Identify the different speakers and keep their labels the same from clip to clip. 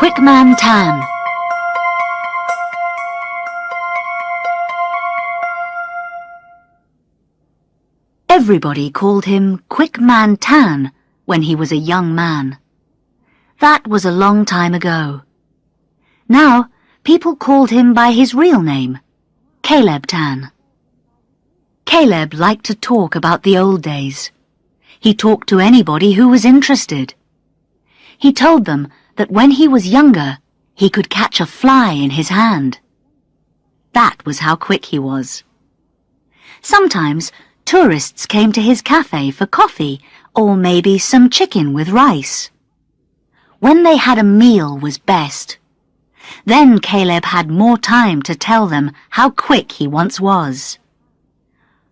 Speaker 1: Quick Man Tan. Everybody called him Quick Man Tan when he was a young man. That was a long time ago. Now, people called him by his real name, Caleb Tan. Caleb liked to talk about the old days. He talked to anybody who was interested. He told them that when he was younger, he could catch a fly in his hand. That was how quick he was. Sometimes tourists came to his cafe for coffee or maybe some chicken with rice. When they had a meal was best. Then Caleb had more time to tell them how quick he once was.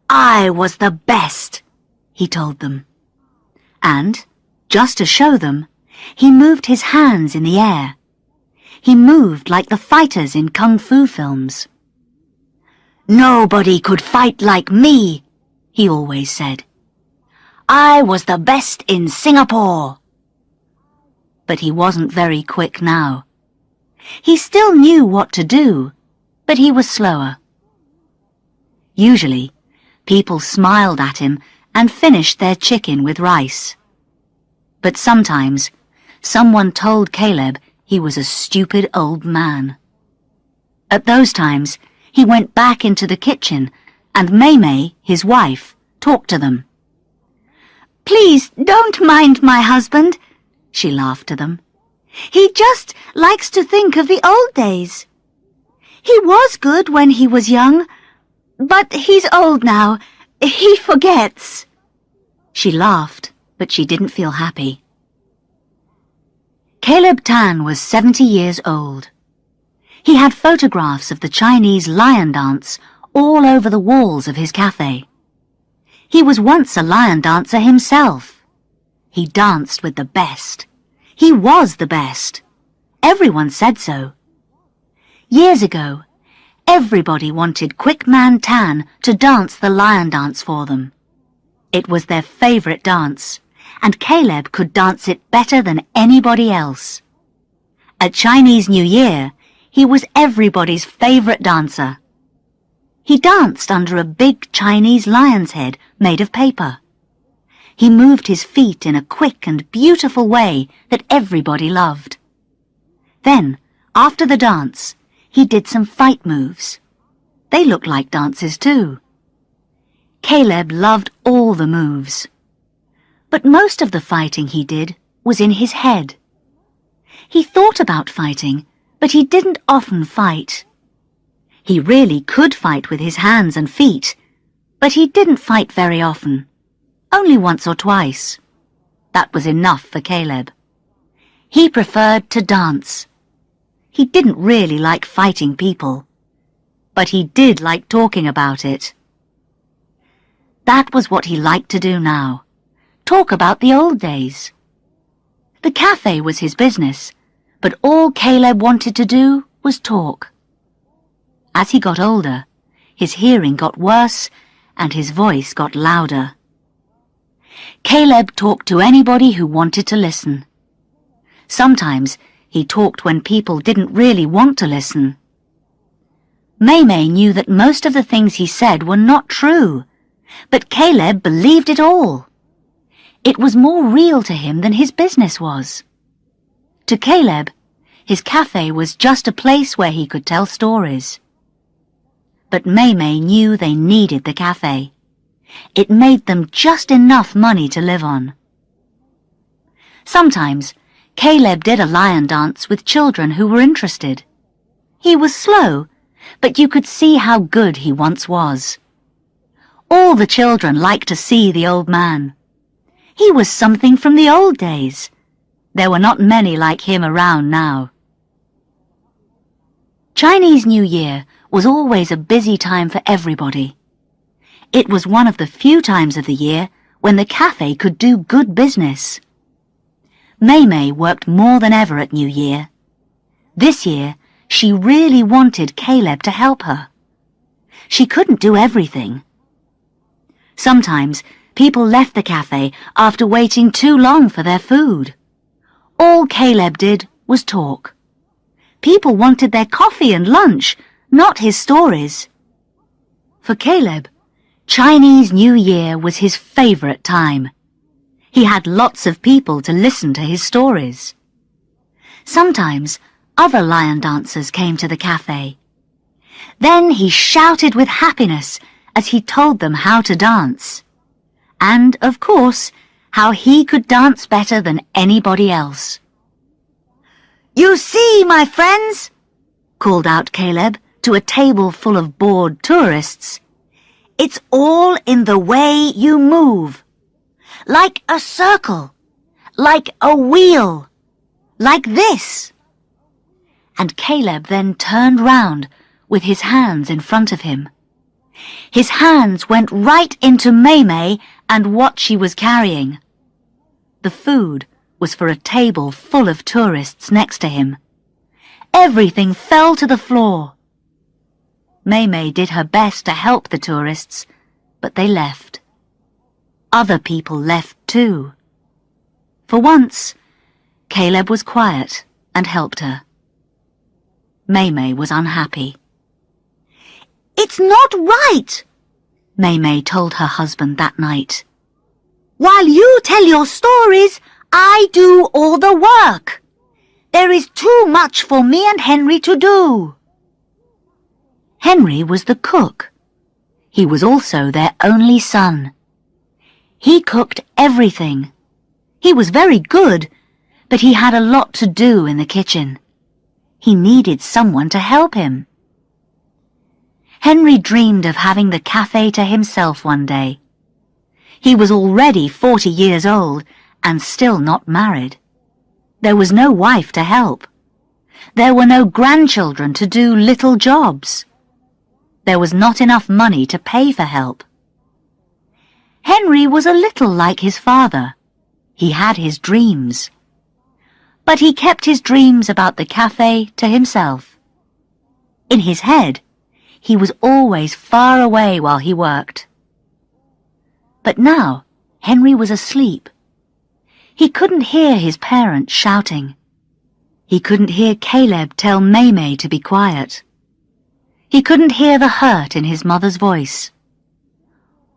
Speaker 1: I was the best, he told them. And, just to show them, he moved his hands in the air. He moved like the fighters in kung fu films. Nobody could fight like me, he always said. I was the best in Singapore. But he wasn't very quick now. He still knew what to do, but he was slower. Usually, people smiled at him and finished their chicken with rice. But sometimes, someone told Caleb he was a stupid old man. At those times, he went back into the kitchen and May, his wife, talked to them. Please don't mind my husband, she laughed to them. He just likes to think of the old days. He was good when he was young, but he's old now. He forgets. She laughed, but she didn't feel happy. Caleb Tan was 70 years old. He had photographs of the Chinese lion dance all over the walls of his cafe. He was once a lion dancer himself. He danced with the best. He was the best. Everyone said so. Years ago, everybody wanted Quick Man Tan to dance the lion dance for them. It was their favorite dance, and Caleb could dance it better than anybody else. At Chinese New Year, he was everybody's favorite dancer. He danced under a big Chinese lion's head made of paper. He moved his feet in a quick and beautiful way that everybody loved. Then, after the dance, he did some fight moves. They looked like dances too. Caleb loved all the moves. But most of the fighting he did was in his head. He thought about fighting, but he didn't often fight. He really could fight with his hands and feet, but he didn't fight very often. Only once or twice. That was enough for Caleb. He preferred to dance. He didn't really like fighting people, but he did like talking about it. That was what he liked to do now. Talk about the old days. The cafe was his business, but all Caleb wanted to do was talk. As he got older, his hearing got worse and his voice got louder. Caleb talked to anybody who wanted to listen. Sometimes he talked when people didn't really want to listen. May knew that most of the things he said were not true, but Caleb believed it all. It was more real to him than his business was. To Caleb, his cafe was just a place where he could tell stories. But May knew they needed the cafe. It made them just enough money to live on. Sometimes, Caleb did a lion dance with children who were interested. He was slow, but you could see how good he once was. All the children liked to see the old man. He was something from the old days. There were not many like him around now. Chinese New Year was always a busy time for everybody. It was one of the few times of the year when the cafe could do good business. May worked more than ever at New Year. This year, she really wanted Caleb to help her. She couldn't do everything. Sometimes, people left the cafe after waiting too long for their food. All Caleb did was talk. People wanted their coffee and lunch, not his stories. For Caleb, Chinese New Year was his favorite time. He had lots of people to listen to his stories. Sometimes other lion dancers came to the cafe. Then he shouted with happiness as he told them how to dance. And, of course, how he could dance better than anybody else. "You see, my friends," called out Caleb to a table full of bored tourists, "it's all in the way you move. Like a circle, like a wheel, like this." And Caleb then turned round with his hands in front of him. His hands went right into Maymay and what she was carrying. The food was for a table full of tourists next to him. Everything fell to the floor. Maymay did her best to help the tourists, but they left. Other people left too. For once, Caleb was quiet and helped her. Maymay was unhappy. "It's not right," Maymay told her husband that night. "While you tell your stories, I do all the work. There is too much for me and Henry to do." Henry was the cook. He was also their only son. He cooked everything. He was very good, but he had a lot to do in the kitchen. He needed someone to help him. Henry dreamed of having the cafe to himself one day. He was already 40 years old and still not married. There was no wife to help. There were no grandchildren to do little jobs. There was not enough money to pay for help. Henry was a little like his father. He had his dreams. But he kept his dreams about the cafe to himself. In his head, he was always far away while he worked. But now, Henry was asleep. He couldn't hear his parents shouting. He couldn't hear Caleb tell Maymay to be quiet. He couldn't hear the hurt in his mother's voice.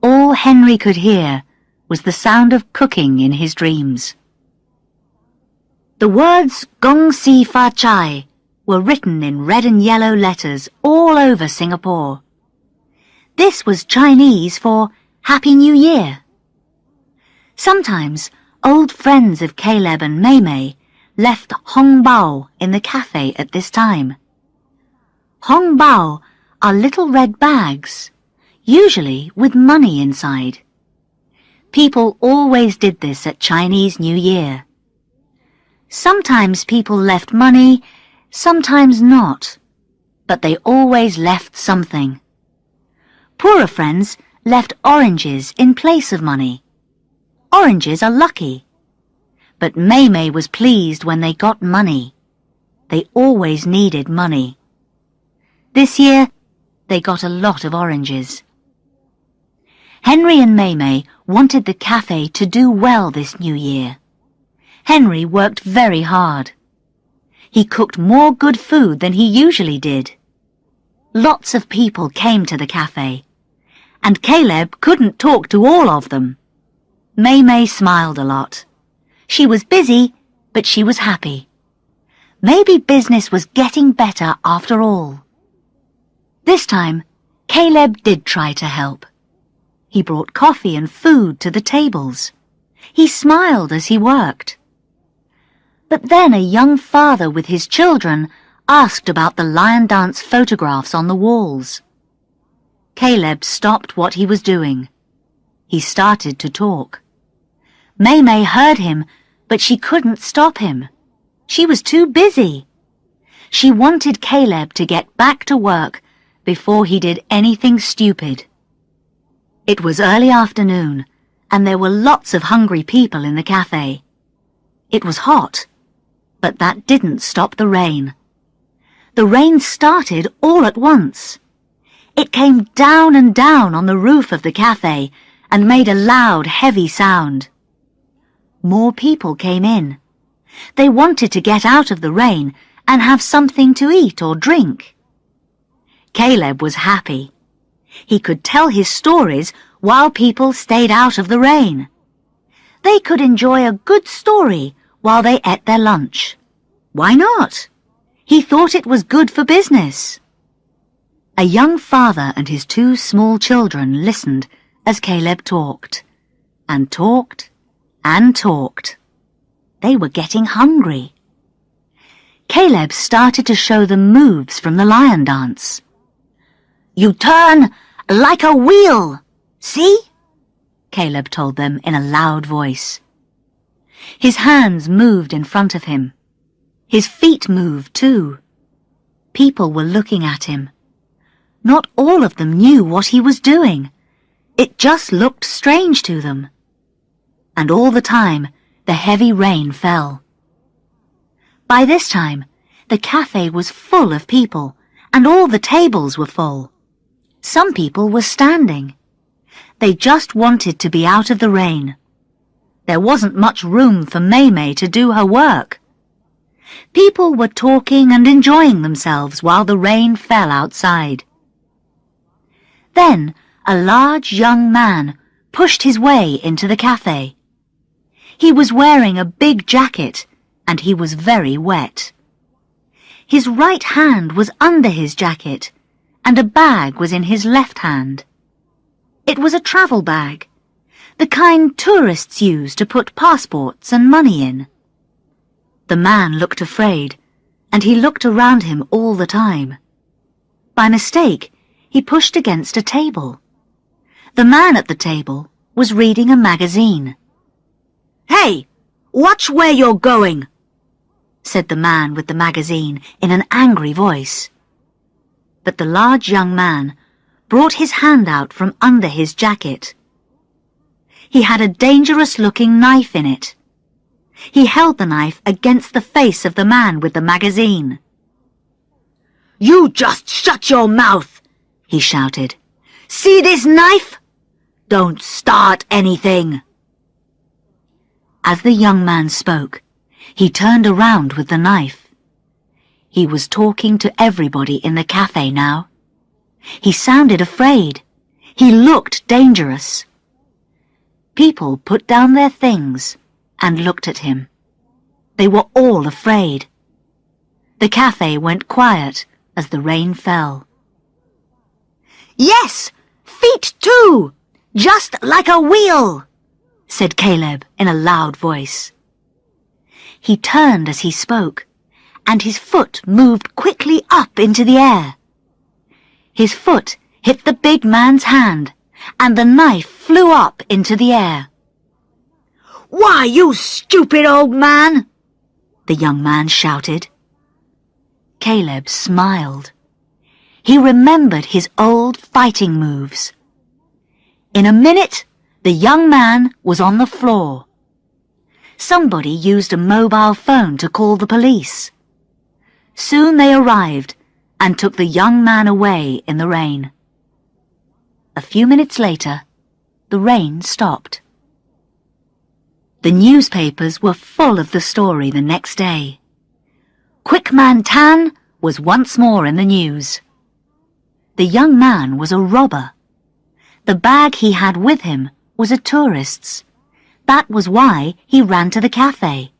Speaker 1: All Henry could hear was the sound of cooking in his dreams. The words Gong Si Fa Chai were written in red and yellow letters all over Singapore. This was Chinese for Happy New Year. Sometimes old friends of Caleb and Maymay left Hong Bao in the cafe at this time. Hong Bao are little red bags, usually with money inside. People always did this at Chinese New Year. Sometimes people left money, sometimes not, but they always left something. Poorer friends left oranges in place of money. Oranges are lucky. But Maymay was pleased when they got money. They always needed money. This year, they got a lot of oranges. Henry and Maymay wanted the cafe to do well this new year. Henry worked very hard. He cooked more good food than he usually did. Lots of people came to the cafe, and Caleb couldn't talk to all of them. Maymay smiled a lot. She was busy, but she was happy. Maybe business was getting better after all. This time, Caleb did try to help. He brought coffee and food to the tables. He smiled as he worked. But then a young father with his children asked about the lion dance photographs on the walls. Caleb stopped what he was doing. He started to talk. Maymay heard him, but she couldn't stop him. She was too busy. She wanted Caleb to get back to work before he did anything stupid. It was early afternoon, and there were lots of hungry people in the cafe. It was hot, but that didn't stop the rain. The rain started all at once. It came down and down on the roof of the cafe and made a loud, heavy sound. More people came in. They wanted to get out of the rain and have something to eat or drink. Caleb was happy. He could tell his stories while people stayed out of the rain. They could enjoy a good story while they ate their lunch. Why not? He thought it was good for business. A young father and his 2 small children listened as Caleb talked, and talked, and talked. They were getting hungry. Caleb started to show them moves from the lion dance. "You turn like a wheel, see?" Caleb told them in a loud voice. His hands moved in front of him. His feet moved too. People were looking at him. Not all of them knew what he was doing. It just looked strange to them. And all the time, the heavy rain fell. By this time, the cafe was full of people, and all the tables were full. Some people were standing. They just wanted to be out of the rain. There wasn't much room for May to do her work. People were talking and enjoying themselves while the rain fell outside. Then a large young man pushed his way into the cafe. He was wearing a big jacket, and he was very wet. His right hand was under his jacket, and a bag was in his left hand. It was a travel bag, the kind tourists use to put passports and money in. The man looked afraid, and he looked around him all the time. By mistake, he pushed against a table. The man at the table was reading a magazine. "Hey, watch where you're going," said the man with the magazine in an angry voice. But the large young man brought his hand out from under his jacket. He had a dangerous-looking knife in it. He held the knife against the face of the man with the magazine. "You just shut your mouth," he shouted. "See this knife? Don't start anything." As the young man spoke, he turned around with the knife. He was talking to everybody in the cafe now. He sounded afraid. He looked dangerous. People put down their things and looked at him. They were all afraid. The cafe went quiet as the rain fell. "Yes, feet too, just like a wheel," said Caleb in a loud voice. He turned as he spoke, and his foot moved quickly up into the air. His foot hit the big man's hand, and the knife flew up into the air. "Why, you stupid old man!" the young man shouted. Caleb smiled. He remembered his old fighting moves. In a minute, the young man was on the floor. Somebody used a mobile phone to call the police. Soon they arrived and took the young man away in the rain. A few minutes later, the rain stopped. The newspapers were full of the story the next day. Quick Man Tan was once more in the news. The young man was a robber. The bag he had with him was a tourist's. That was why he ran to the cafe.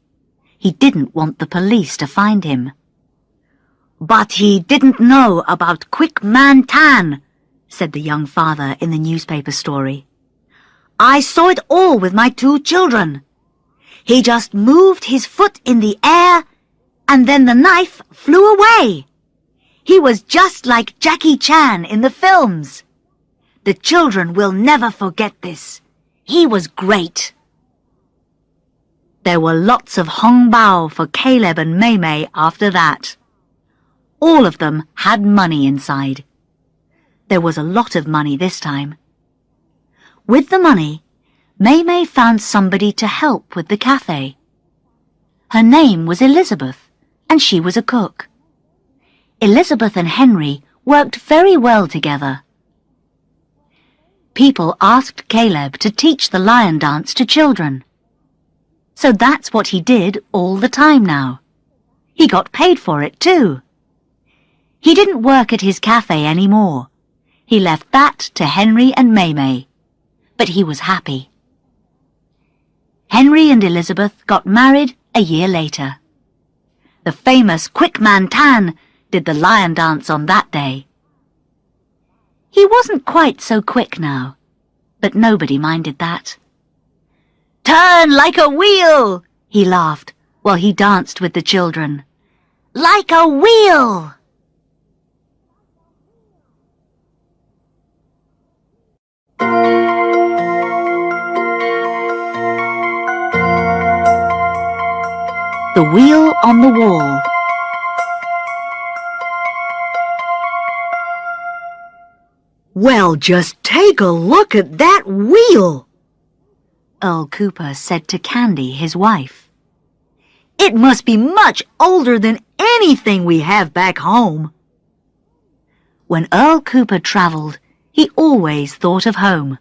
Speaker 1: He didn't want the police to find him. "But he didn't know about Quick Man Tan," said the young father in the newspaper story. "I saw it all with my 2 children. He just moved his foot in the air, and then the knife flew away. He was just like Jackie Chan in the films. The children will never forget this. He was great." There were lots of Hong Bao for Caleb and May after that. All of them had money inside. There was a lot of money this time. With the money, May found somebody to help with the cafe. Her name was Elizabeth, and she was a cook. Elizabeth and Henry worked very well together. People asked Caleb to teach the lion dance to children. So that's what he did all the time now. He got paid for it too. He didn't work at his cafe anymore. He left that to Henry and Maymay, but he was happy. Henry and Elizabeth got married a year later. The famous Quick Man Tan did the lion dance on that day. He wasn't quite so quick now, but nobody minded that. "Turn like a wheel!" he laughed while he danced with the children. "Like a wheel!" The Wheel on the Wall.
Speaker 2: "Well, just take a look at that wheel,"
Speaker 1: Earl Cooper said to Candy, his wife.
Speaker 2: "It must be much older than anything we have back home."
Speaker 1: When Earl Cooper travelled, he always thought of home.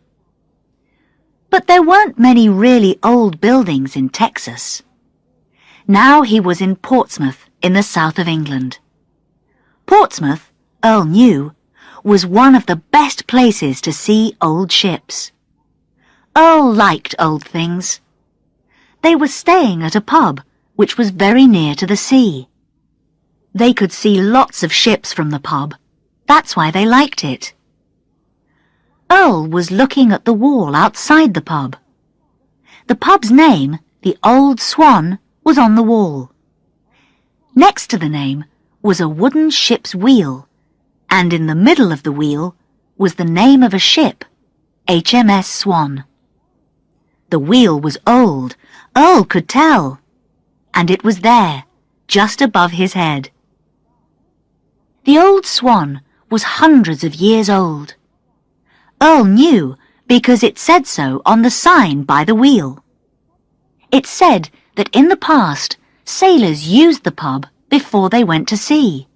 Speaker 1: But there weren't many really old buildings in Texas. Now he was in Portsmouth, in the south of England. Portsmouth, Earl knew, was one of the best places to see old ships. Earl liked old things. They were staying at a pub which was very near to the sea. They could see lots of ships from the pub. That's why they liked it. Earl was looking at the wall outside the pub. The pub's name, the Old Swan, was on the wall. Next to the name was a wooden ship's wheel, and in the middle of the wheel was the name of a ship, HMS Swan. The wheel was old, Earl could tell, and it was there, just above his head. The Old Swan was hundreds of years old. Earl knew because it said so on the sign by the wheel. It said that in the past, sailors used the pub before they went to sea.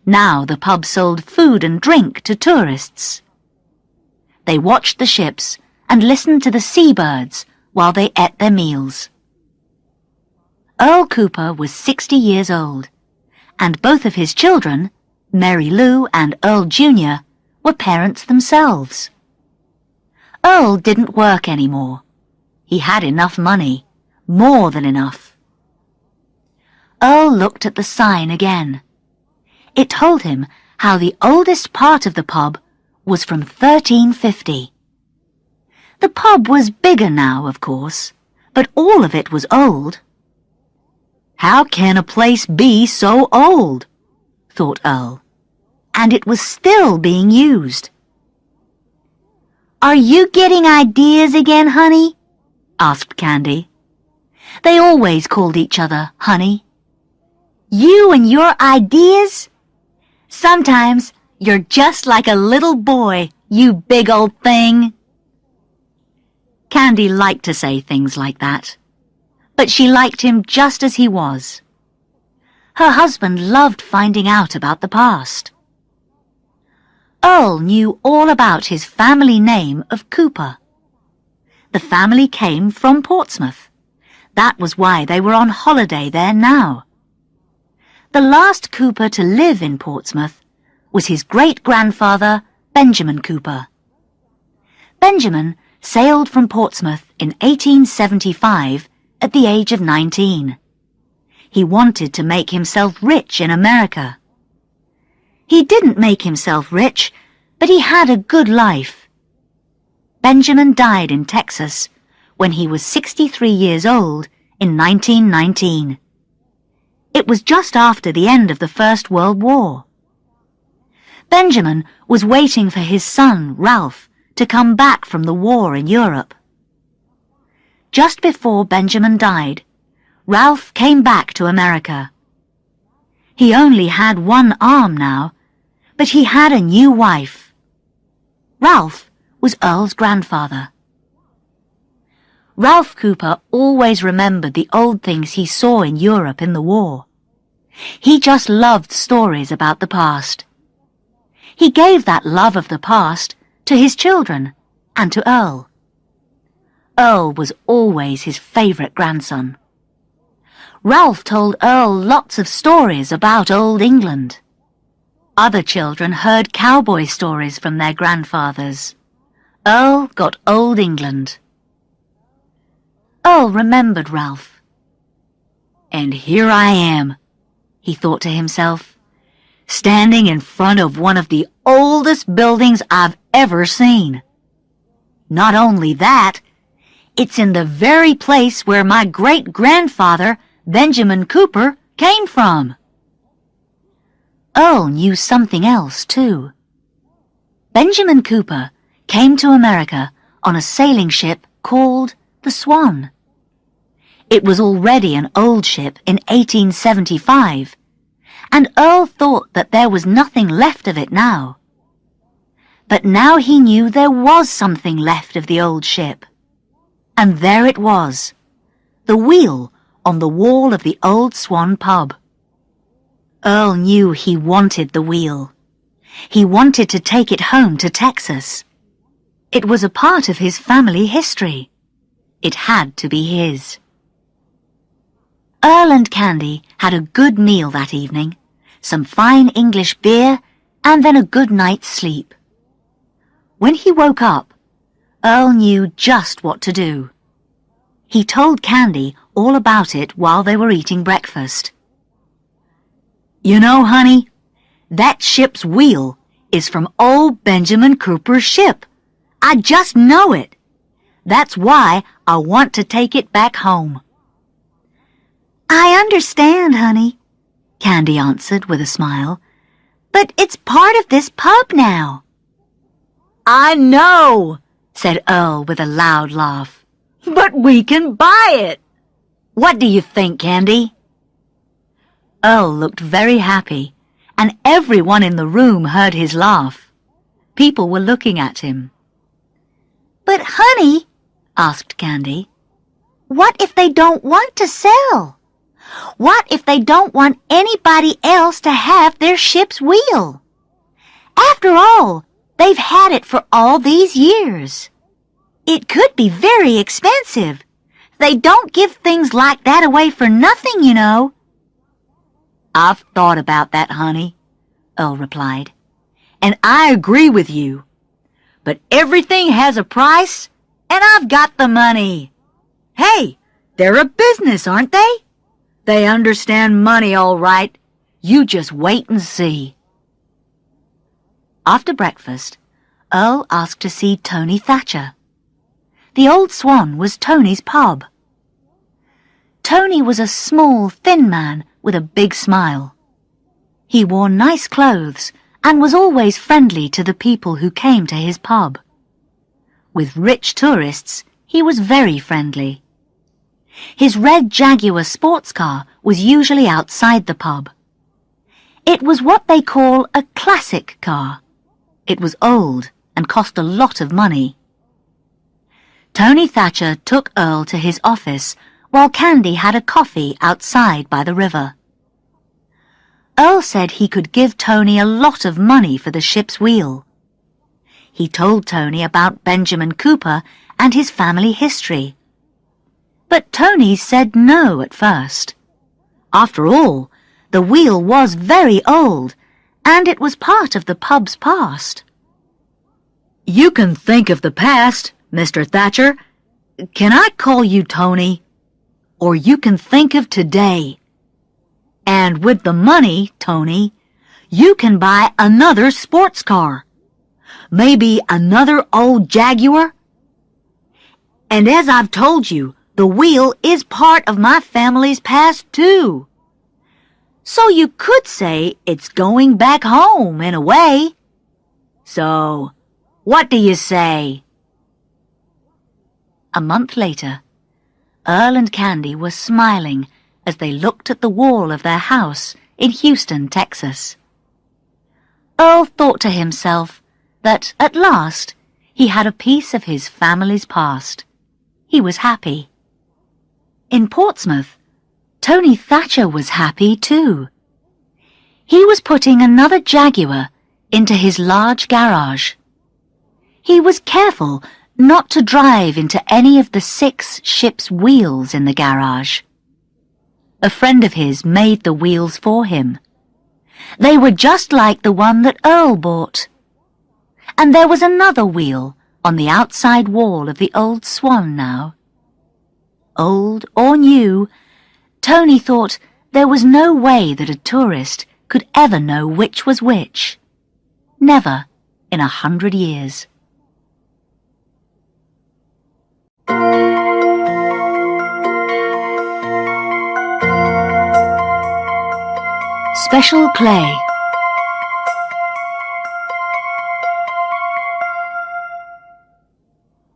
Speaker 1: Now the pub sold food and drink to tourists. They watched the ships and listened to the seabirds while they ate their meals. Earl Cooper was 60 years old, and both of his children, Mary Lou and Earl Jr., were parents themselves. Earl didn't work anymore. He had enough money. More than enough. Earl looked at the sign again. It told him how the oldest part of the pub was from 1350. The pub was bigger now, of course, but all of it was old. "How can a place be so old?" thought Earl. And it was still being used. "Are you getting ideas again, honey?" asked Candy. They always called each other honey. "You and your ideas? Sometimes you're just like a little boy, you big old thing." Candy liked to say things like that, but she liked him just as he was. Her husband loved finding out about the past. Earl knew all about his family name of Cooper. The family came from Portsmouth. That was why they were on holiday there now. The last Cooper to live in Portsmouth was his great-grandfather, Benjamin Cooper. Benjamin sailed from Portsmouth in 1875 at the age of 19. He wanted to make himself rich in America. He didn't make himself rich, but he had a good life. Benjamin died in Texas when he was 63 years old in 1919. It was just after the end of the First World War. Benjamin was waiting for his son, Ralph, to come back from the war in Europe. Just before Benjamin died, Ralph came back to America. He only had one arm now, but he had a new wife. Ralph was Earl's grandfather. Ralph Cooper always remembered the old things he saw in Europe in the war. He just loved stories about the past. He gave that love of the past to his children and to Earl. Earl was always his favourite grandson. Ralph told Earl lots of stories about old England. Other children heard cowboy stories from their grandfathers. Earl got old England. Earl remembered Ralph. And here I am, he thought to himself, standing in front of one of the oldest buildings I've ever seen. Not only that, it's in the very place where my great-grandfather, Benjamin Cooper, came from. Earl knew something else, too. Benjamin Cooper came to America on a sailing ship called the Swan. It was already an old ship in 1875, and Earl thought that there was nothing left of it now. But now he knew there was something left of the old ship. And there it was, the wheel on the wall of the Old Swan pub. Earl knew he wanted the wheel. He wanted to take it home to Texas. It was a part of his family history. It had to be his. Earl and Candy had a good meal that evening, some fine English beer, and then a good night's sleep. When he woke up, Earl knew just what to do. He told Candy all about it while they were eating breakfast. You know, honey, that ship's wheel is from old Benjamin Cooper's ship. I just know it. That's why I want to take it back home. I understand, honey, Candy answered with a smile, but it's part of this pub now. I know, said Earl with a loud laugh, but we can buy it. What do you think, Candy? Earl looked very happy, and everyone in the room heard his laugh. People were looking at him. But, honey, asked Candy, what if they don't want to sell? What if they don't want anybody else to have their ship's wheel? After all, they've had it for all these years. It could be very expensive. They don't give things like that away for nothing, you know. I've thought about that, honey, Earl replied, and I agree with you. But everything has a price, and I've got the money. Hey, they're a business, aren't they? They understand money all right. You just wait and see. After breakfast, Earl asked to see Tony Thatcher. The Old Swan was Tony's pub. Tony was a small, thin man with a big smile. He wore nice clothes and was always friendly to the people who came to his pub. With rich tourists, he was very friendly. His red Jaguar sports car was usually outside the pub. It was what they call a classic car. It was old and cost a lot of money. Tony Thatcher took Earl to his office while Candy had a coffee outside by the river. Earl said he could give Tony a lot of money for the ship's wheel. He told Tony about Benjamin Cooper and his family history. But Tony said no at first. After all, the wheel was very old, and it was part of the pub's past. You can think of the past, Mr. Thatcher. Can I call you Tony? Or you can think of today. And with the money, Tony, you can buy another sports car. Maybe another old Jaguar. And as I've told you, the wheel is part of my family's past, too. So you could say it's going back home in a way. So, what do you say? A month later, Earl and Candy were smiling as they looked at the wall of their house in Houston, Texas. Earl thought to himself that, at last, he had a piece of his family's past. He was happy. In Portsmouth, Tony Thatcher was happy too. He was putting another Jaguar into his large garage. He was careful not to drive into any of the 6 ship's wheels in the garage. A friend of his made the wheels for him. They were just like the one that Earl bought. And there was another wheel on the outside wall of the old Swan now. Old or new, Tony thought there was no way that a tourist could ever know which was which. Never in 100 years. Special Clay.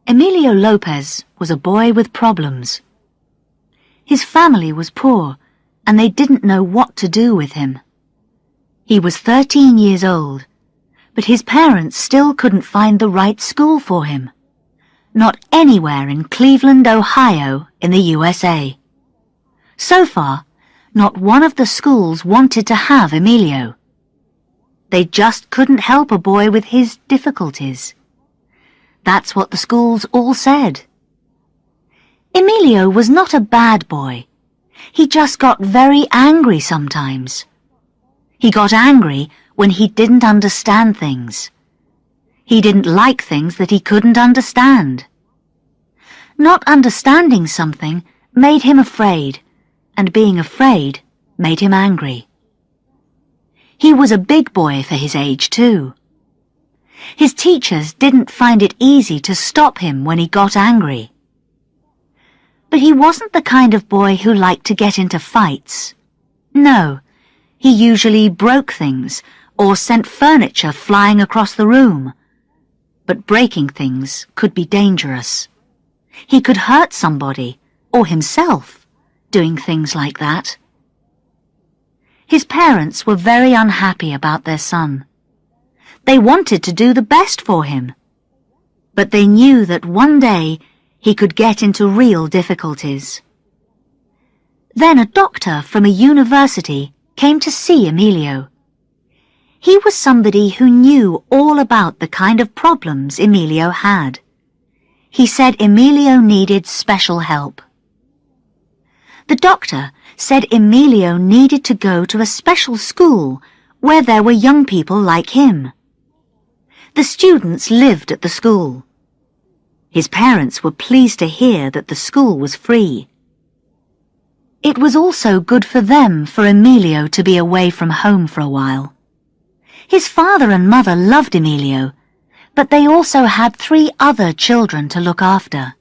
Speaker 1: Emilio Lopez was a boy with problems. His family was poor, and they didn't know what to do with him. He was 13 years old, but his parents still couldn't find the right school for him. Not anywhere in Cleveland, Ohio, in the USA. So far, not one of the schools wanted to have Emilio. They just couldn't help a boy with his difficulties. That's what the schools all said. Emilio was not a bad boy. He just got very angry sometimes. He got angry when he didn't understand things. He didn't like things that he couldn't understand. Not understanding something made him afraid, and being afraid made him angry. He was a big boy for his age, too. His teachers didn't find it easy to stop him when he got angry. But he wasn't the kind of boy who liked to get into fights. No, he usually broke things or sent furniture flying across the room. But breaking things could be dangerous. He could hurt somebody, or himself, doing things like that. His parents were very unhappy about their son. They wanted to do the best for him, but they knew that one day he could get into real difficulties. Then a doctor from a university came to see Emilio. He was somebody who knew all about the kind of problems Emilio had. He said Emilio needed special help. The doctor said Emilio needed to go to a special school where there were young people like him. The students lived at the school. His parents were pleased to hear that the school was free. It was also good for them for Emilio to be away from home for a while. His father and mother loved Emilio, but they also had 3 other children to look after.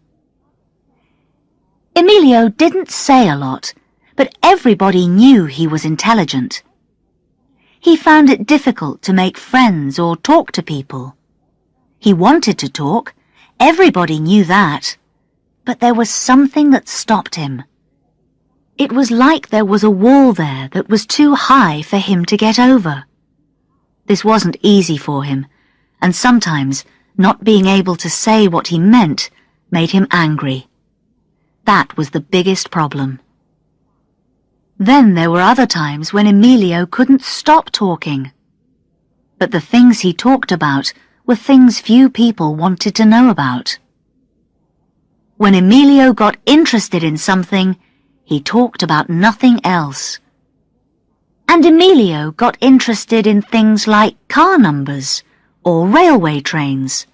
Speaker 1: Emilio didn't say a lot, but everybody knew he was intelligent. He found it difficult to make friends or talk to people. He wanted to talk, everybody knew that, but there was something that stopped him. It was like there was a wall there that was too high for him to get over. This wasn't easy for him, and sometimes not being able to say what he meant made him angry. That was the biggest problem. Then there were other times when Emilio couldn't stop talking. But the things he talked about were things few people wanted to know about. When Emilio got interested in something, he talked about nothing else. And Emilio got interested in things like car numbers, or railway trains,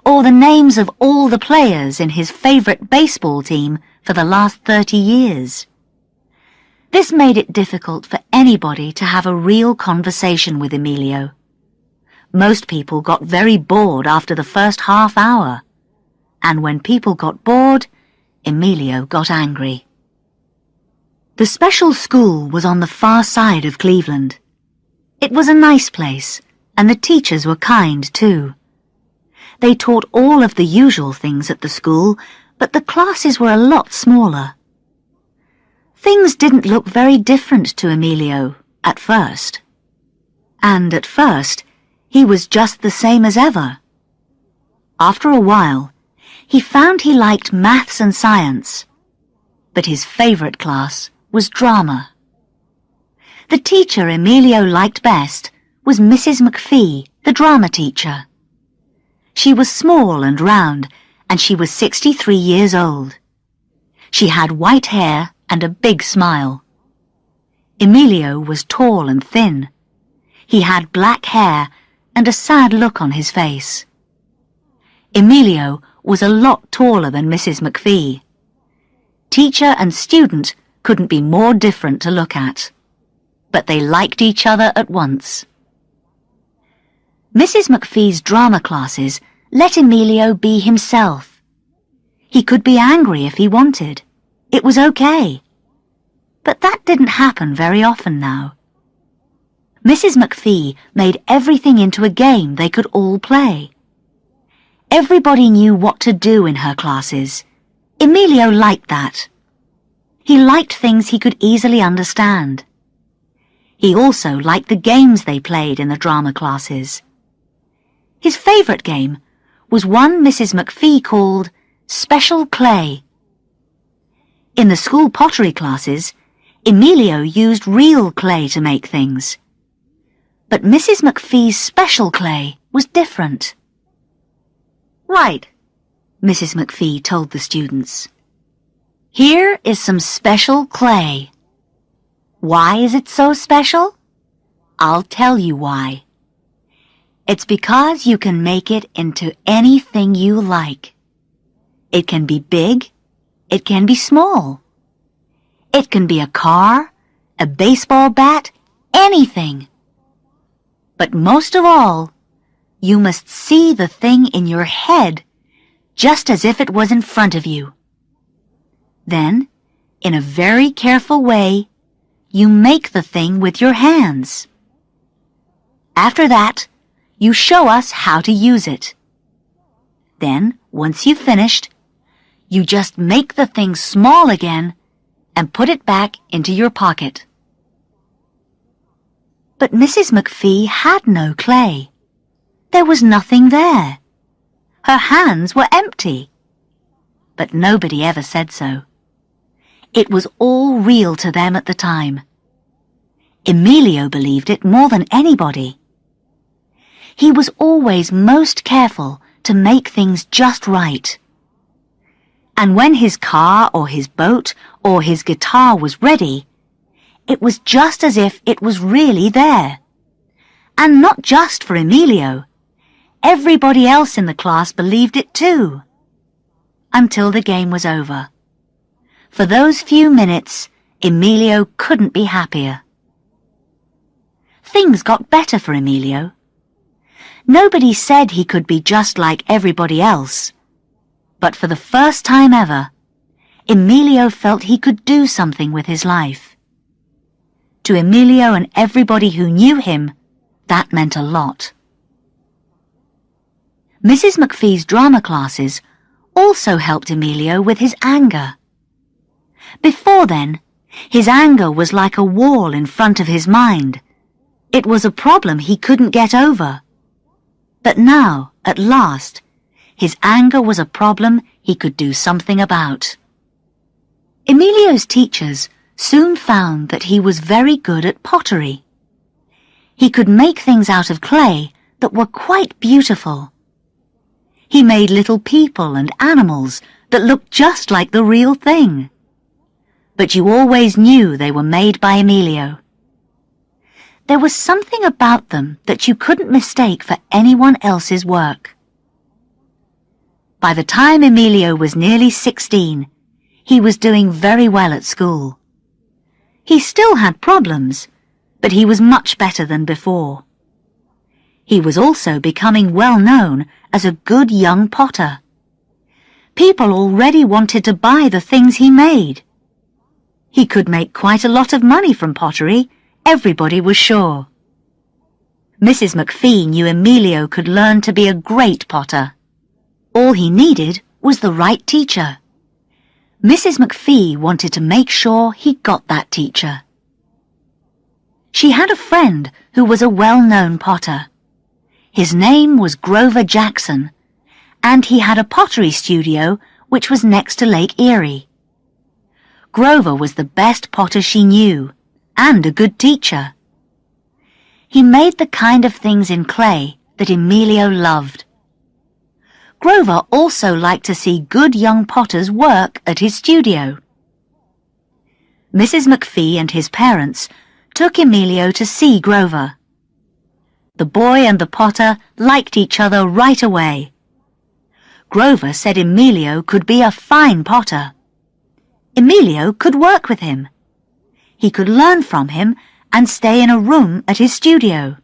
Speaker 1: or the names of all the players in his favorite baseball team for the last 30 years. This made it difficult for anybody to have a real conversation with Emilio. Most people got very bored after the first half hour, and when people got bored, Emilio got angry. The special school was on the far side of Cleveland. It was a nice place, and the teachers were kind too. They taught all of the usual things at the school, but the classes were a lot smaller. Things didn't look very different to Emilio at first. And at first, he was just the same as ever. After a while, he found he liked maths and science, but his favorite class was drama. The teacher Emilio liked best was Mrs. McPhee, the drama teacher. She was small and round, and she was 63 years old. She had white hair and a big smile. Emilio was tall and thin. He had black hair and a sad look on his face. Emilio was a lot taller than Mrs. McPhee. Teacher and student couldn't be more different to look at, but they liked each other at once. Mrs. McPhee's drama classes let Emilio be himself. He could be angry if he wanted. It was okay. But that didn't happen very often now. Mrs. McPhee made everything into a game they could all play. Everybody knew what to do in her classes. Emilio liked that. He liked things he could easily understand. He also liked the games they played in the drama classes. His favourite game was one Mrs. McPhee called Special Clay. In the school pottery classes, Emilio used real clay to make things. But Mrs. McPhee's special clay was different. "Right," Mrs. McPhee told the students. "Here is some special clay. Why is it so special? I'll tell you why. It's because you can make it into anything you like. It can be big, it can be small. It can be a car, a baseball bat, anything. But most of all, you must see the thing in your head just as if it was in front of you. Then, in a very careful way, you make the thing with your hands. After that, you show us how to use it. Then, once you've finished, you just make the thing small again and put it back into your pocket." But Mrs. McPhee had no clay. There was nothing there. Her hands were empty. But nobody ever said so. It was all real to them at the time. Emilio believed it more than anybody. He was always most careful to make things just right. And when his car or his boat or his guitar was ready, it was just as if it was really there. And not just for Emilio. Everybody else in the class believed it too. Until the game was over. For those few minutes, Emilio couldn't be happier. Things got better for Emilio. Nobody said he could be just like everybody else. But for the first time ever, Emilio felt he could do something with his life. To Emilio and everybody who knew him, that meant a lot. Mrs. McPhee's drama classes also helped Emilio with his anger. Before then, his anger was like a wall in front of his mind. It was a problem he couldn't get over. But now, at last, his anger was a problem he could do something about. Emilio's teachers soon found that he was very good at pottery. He could make things out of clay that were quite beautiful. He made little people and animals that looked just like the real thing. But you always knew they were made by Emilio. There was something about them that you couldn't mistake for anyone else's work. By the time Emilio was nearly 16, he was doing very well at school. He still had problems, but he was much better than before. He was also becoming well known as a good young potter. People already wanted to buy the things he made. He could make quite a lot of money from pottery, everybody was sure. Mrs. McPhee knew Emilio could learn to be a great potter. All he needed was the right teacher. Mrs. McPhee wanted to make sure he got that teacher. She had a friend who was a well-known potter. His name was Grover Jackson, and he had a pottery studio which was next to Lake Erie. Grover was the best potter she knew, and a good teacher. He made the kind of things in clay that Emilio loved. Grover also liked to see good young potters work at his studio. Mrs. McPhee and his parents took Emilio to see Grover. The boy and the potter liked each other right away. Grover said Emilio could be a fine potter. Emilio could work with him. He could learn from him and stay in a room at his studio.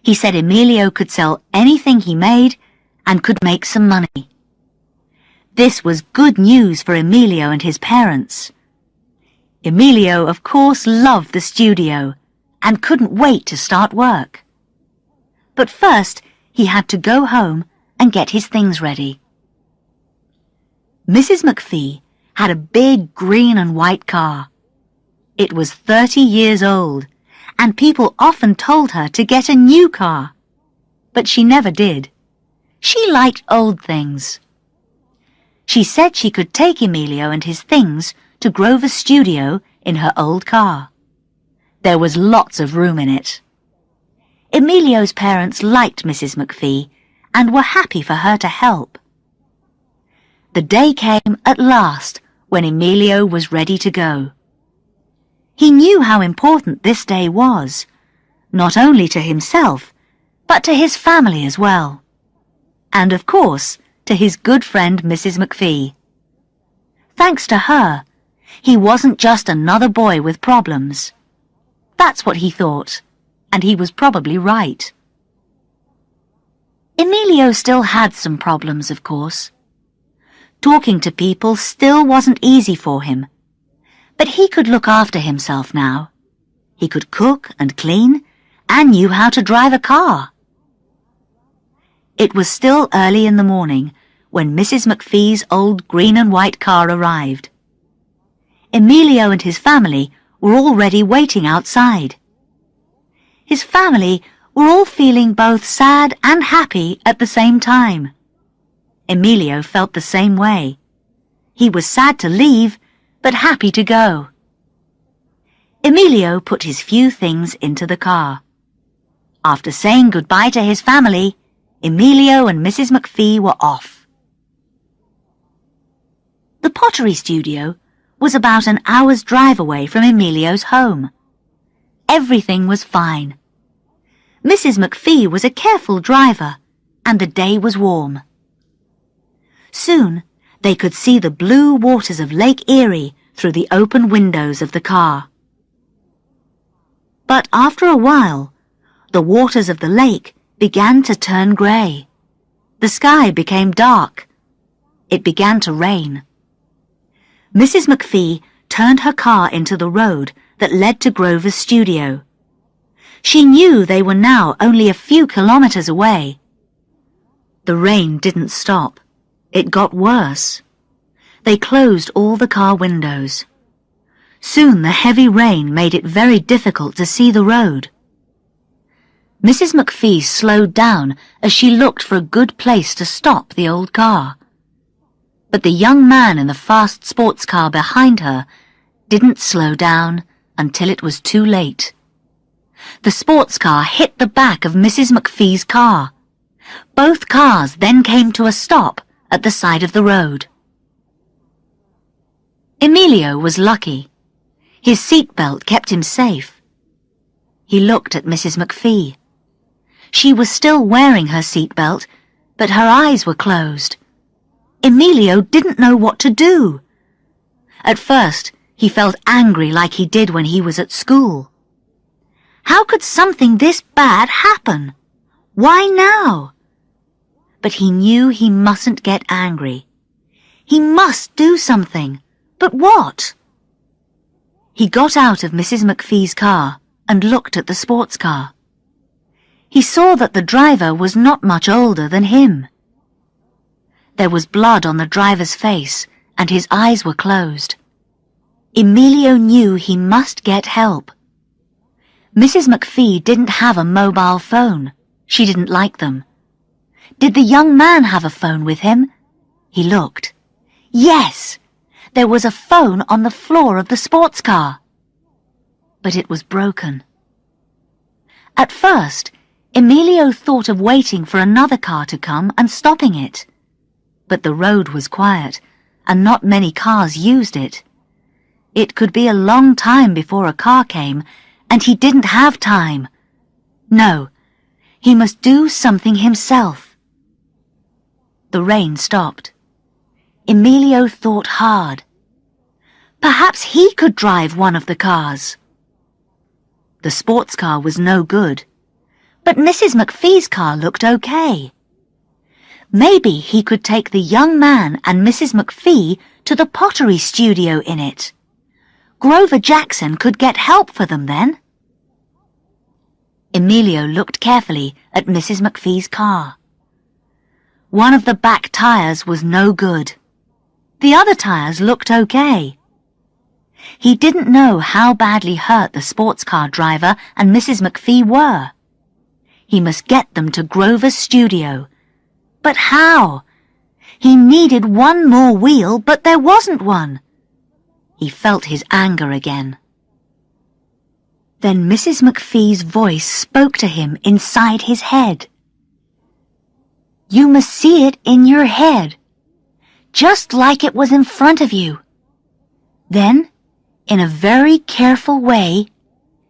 Speaker 1: He said Emilio could sell anything he made and could make some money. This was good news for Emilio and his parents. Emilio, of course, loved the studio and couldn't wait to start work. But first, he had to go home and get his things ready. Mrs. McPhee had a big green and white car. It was 30 years old, and people often told her to get a new car. But she never did. She liked old things. She said she could take Emilio and his things to Grover's studio in her old car. There was lots of room in it. Emilio's parents liked Mrs. McPhee and were happy for her to help. The day came at last when Emilio was ready to go. He knew how important this day was, not only to himself, but to his family as well. And, of course, to his good friend Mrs. McPhee. Thanks to her, he wasn't just another boy with problems. That's what he thought, and he was probably right. Emilio still had some problems, of course. Talking to people still wasn't easy for him, but he could look after himself now. He could cook and clean, and knew how to drive a car. It was still early in the morning when Mrs. McPhee's old green and white car arrived. Emilio and his family were already waiting outside. His family were all feeling both sad and happy at the same time. Emilio felt the same way. He was sad to leave, but happy to go. Emilio put his few things into the car. After saying goodbye to his family, Emilio and Mrs. McPhee were off. The pottery studio was about an hour's drive away from Emilio's home. Everything was fine. Mrs. McPhee was a careful driver, and the day was warm. Soon they could see the blue waters of Lake Erie through the open windows of the car. But after a while, the waters of the lake began to turn grey. The sky became dark. It began to rain. Mrs. McPhee turned her car into the road that led to Grover's studio. She knew they were now only a few kilometers away. The rain didn't stop. It got worse. They closed all the car windows. Soon the heavy rain made it very difficult to see the road. Mrs. McPhee slowed down as she looked for a good place to stop the old car. But the young man in the fast sports car behind her didn't slow down until it was too late. The sports car hit the back of Mrs. McPhee's car. Both cars then came to a stop at the side of the road. Emilio was lucky. His seatbelt kept him safe. He looked at Mrs. McPhee. She was still wearing her seatbelt, but her eyes were closed. Emilio didn't know what to do. At first, he felt angry like he did when he was at school. How could something this bad happen? Why now? But he knew he mustn't get angry. He must do something. But what? He got out of Mrs. McPhee's car and looked at the sports car. He saw that the driver was not much older than him. There was blood on the driver's face, and his eyes were closed. Emilio knew he must get help. Mrs. McPhee didn't have a mobile phone. She didn't like them. Did the young man have a phone with him? He looked. Yes! There was a phone on the floor of the sports car. But it was broken. At first, Emilio thought of waiting for another car to come and stopping it. But the road was quiet, and not many cars used it. It could be a long time before a car came, and he didn't have time. No, he must do something himself. The rain stopped. Emilio thought hard. Perhaps he could drive one of the cars. The sports car was no good, but Mrs. McPhee's car looked okay. Maybe he could take the young man and Mrs. McPhee to the pottery studio in it. Grover Jackson could get help for them then. Emilio looked carefully at Mrs. McPhee's car. One of the back tires was no good. The other tires looked okay. He didn't know how badly hurt the sports car driver and Mrs. McPhee were. He must get them to Grover's studio. But how? He needed one more wheel, but there wasn't one. He felt his anger again. Then Mrs. McPhee's voice spoke to him inside his head. You must see it in your head, just like it was in front of you. Then, in a very careful way,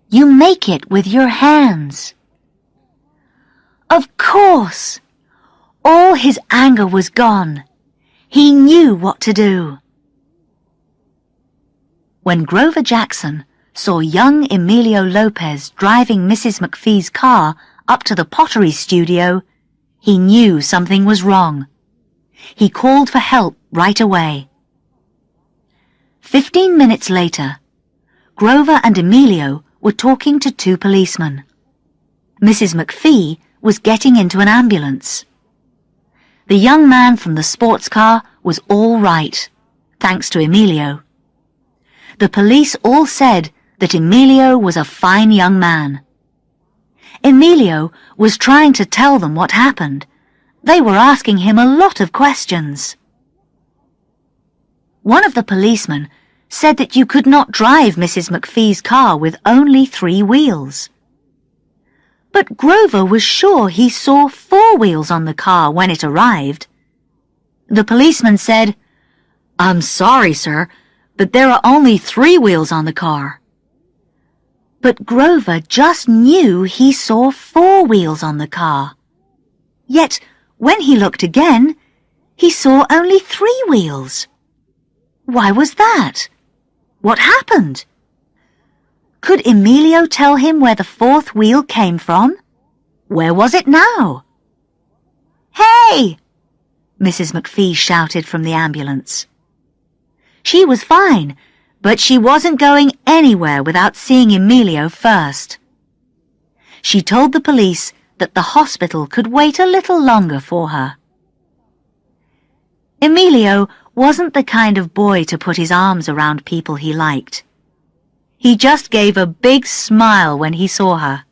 Speaker 1: you make it with your hands. Of course! All his anger was gone. He knew what to do. When Grover Jackson saw young Emilio Lopez driving Mrs. McPhee's car up to the pottery studio, he knew something was wrong. He called for help right away. 15 minutes later, Grover and Emilio were talking to two policemen. Mrs. McPhee was getting into an ambulance. The young man from the sports car was all right, thanks to Emilio. The police all said that Emilio was a fine young man. Emilio was trying to tell them what happened. They were asking him a lot of questions. One of the policemen said that you could not drive Mrs. McPhee's car with only 3 wheels. But Grover was sure he saw 4 wheels on the car when it arrived. The policeman said, I'm sorry, sir, but there are only 3 wheels on the car. But Grover just knew he saw 4 wheels on the car. Yet, when he looked again, he saw only 3 wheels. Why was that? What happened? Could Emilio tell him where the 4th wheel came from? Where was it now? Hey! Mrs. McPhee shouted from the ambulance. She was fine, but she wasn't going anywhere without seeing Emilio first. She told the police that the hospital could wait a little longer for her. Emilio wasn't the kind of boy to put his arms around people he liked. He just gave a big smile when he saw her.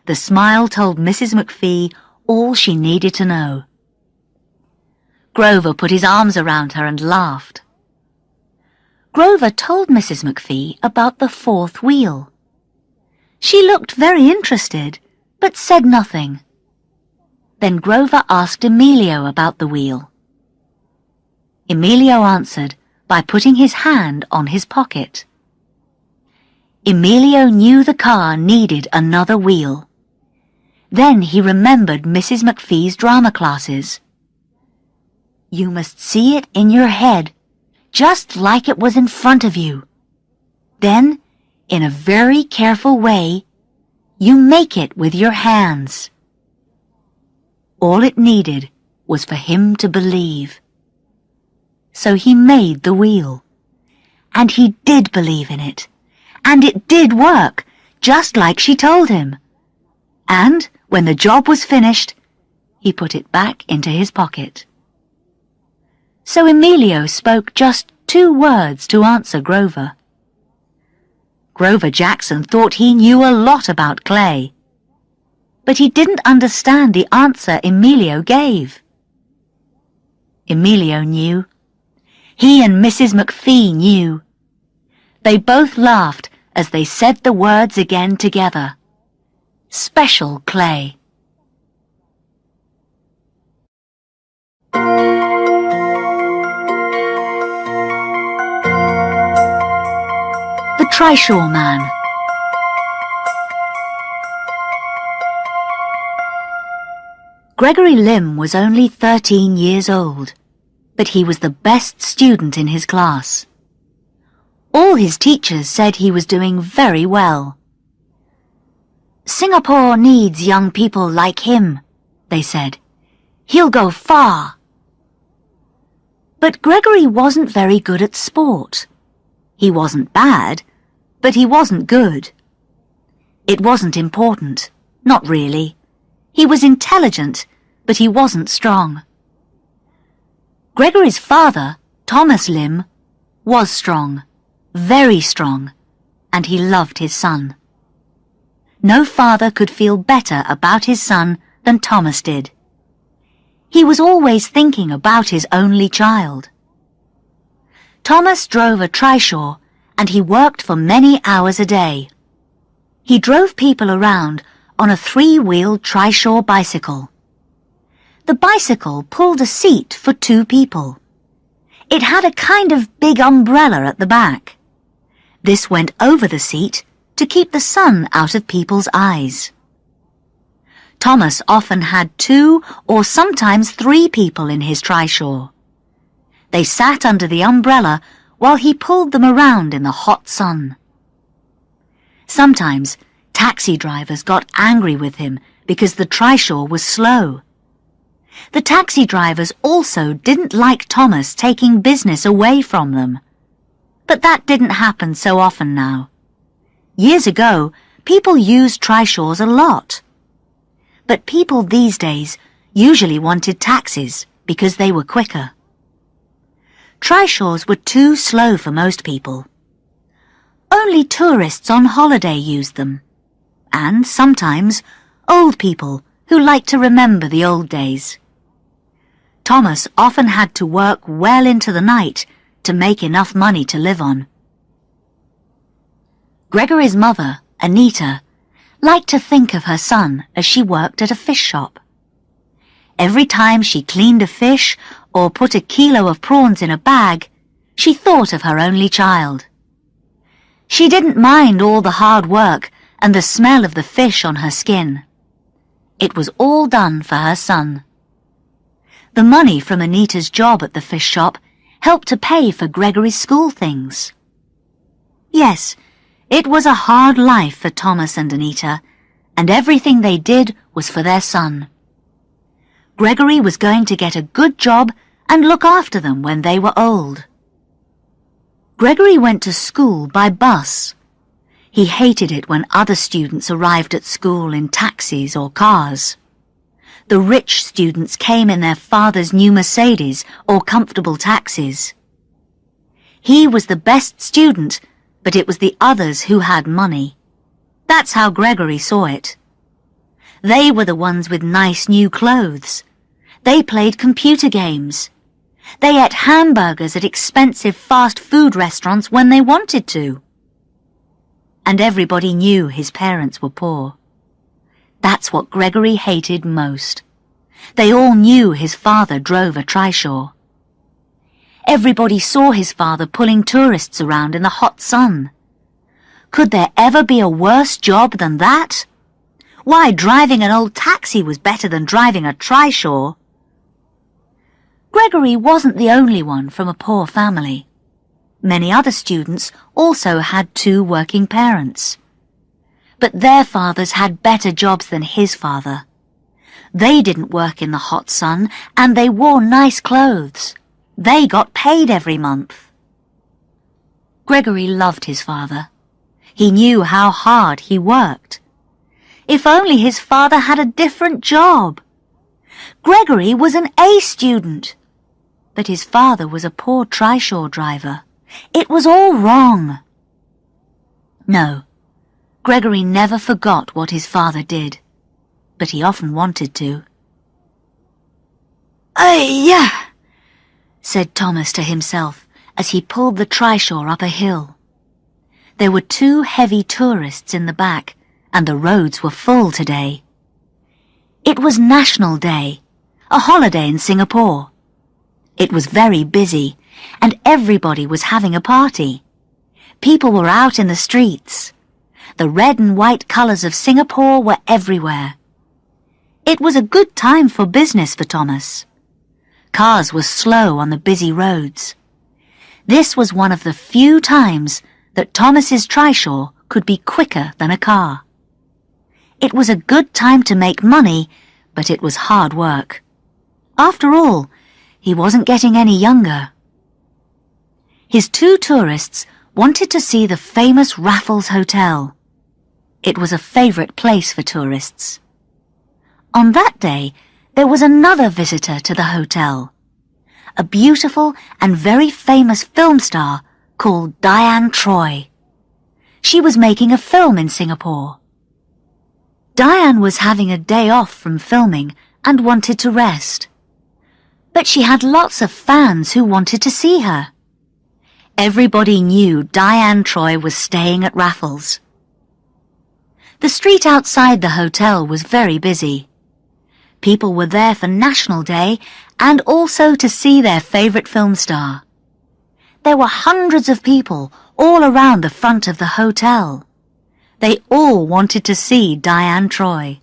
Speaker 1: The smile told Mrs. McPhee all she needed to know. Grover put his arms around her and laughed. Grover told Mrs. McPhee about the 4th wheel. She looked very interested, but said nothing. Then Grover asked Emilio about the wheel. Emilio answered by putting his hand on his pocket. Emilio knew the car needed another wheel. Then he remembered Mrs. McPhee's drama classes. You must see it in your head, just like it was in front of you. Then, in a very careful way, you make it with your hands. All it needed was for him to believe. So he made the wheel. And he did believe in it. And it did work, just like she told him. And when the job was finished, he put it back into his pocket. So Emilio spoke just 2 words to answer Grover. Grover Jackson thought he knew a lot about clay. But he didn't understand the answer Emilio gave. Emilio knew. He and Mrs. McPhee knew. They both laughed as they said the words again together. Special clay. Trishaw Man. Gregory Lim was only 13 years old, but he was the best student in his class. All his teachers said he was doing very well. "Singapore needs young people like him," they said. "He'll go far." But Gregory wasn't very good at sport. He wasn't bad, but he wasn't good. It wasn't important, not really. He was intelligent, but he wasn't strong. Gregory's father, Thomas Lim, was strong, very strong, and he loved his son. No father could feel better about his son than Thomas did. He was always thinking about his only child. Thomas drove a trishaw, and he worked for many hours a day. He drove people around on a 3-wheeled trishaw bicycle. The bicycle pulled a seat for 2 people. It had a kind of big umbrella at the back. This went over the seat to keep the sun out of people's eyes. Thomas often had 2 or sometimes 3 people in his trishaw. They sat under the umbrella while he pulled them around in the hot sun. Sometimes taxi drivers got angry with him because the trishaw was slow. The taxi drivers also didn't like Thomas taking business away from them. But that didn't happen so often now. Years ago, people used trishaws a lot. But people these days usually wanted taxis because they were quicker. Trishaws were too slow for most people. Only tourists on holiday used them, and sometimes old people who liked to remember the old days. Thomas often had to work well into the night to make enough money to live on. Gregory's mother, Anita, liked to think of her son as she worked at a fish shop. Every time she cleaned a fish or put a kilo of prawns in a bag, she thought of her only child. She didn't mind all the hard work and the smell of the fish on her skin. It was all done for her son. The money from Anita's job at the fish shop helped to pay for Gregory's school things. Yes, it was a hard life for Thomas and Anita, and everything they did was for their son. Gregory was going to get a good job and look after them when they were old. Gregory went to school by bus. He hated it when other students arrived at school in taxis or cars. The rich students came in their father's new Mercedes or comfortable taxis. He was the best student, but it was the others who had money. That's how Gregory saw it. They were the ones with nice new clothes. They played computer games. They ate hamburgers at expensive fast food restaurants when they wanted to. And everybody knew his parents were poor. That's what Gregory hated most. They all knew his father drove a trishaw. Everybody saw his father pulling tourists around in the hot sun. Could there ever be a worse job than that? Why, driving an old taxi was better than driving a trishaw. Gregory wasn't the only one from a poor family. Many other students also had 2 working parents. But their fathers had better jobs than his father. They didn't work in the hot sun, and they wore nice clothes. They got paid every month. Gregory loved his father. He knew how hard he worked. If only his father had a different job. Gregory was an A student, but his father was a poor trishaw driver. It was all wrong. No, Gregory never forgot what his father did, but he often wanted to. "Ay-ya!" said Thomas to himself as he pulled the trishaw up a hill. There were 2 heavy tourists in the back, and the roads were full today. It was National Day, a holiday in Singapore. It was very busy, and everybody was having a party. People were out in the streets. The red and white colours of Singapore were everywhere. It was a good time for business for Thomas. Cars were slow on the busy roads. This was one of the few times that Thomas's trishaw could be quicker than a car. It was a good time to make money, but it was hard work. After all, he wasn't getting any younger. His two tourists wanted to see the famous Raffles Hotel. It was a favourite place for tourists. On that day, there was another visitor to the hotel, a beautiful and very famous film star called Diane Troy. She was making a film in Singapore. Diane was having a day off from filming and wanted to rest. But she had lots of fans who wanted to see her. Everybody knew Diane Troy was staying at Raffles. The street outside the hotel was very busy. People were there for National Day and also to see their favourite film star. There were hundreds of people all around the front of the hotel. They all wanted to see Diane Troy.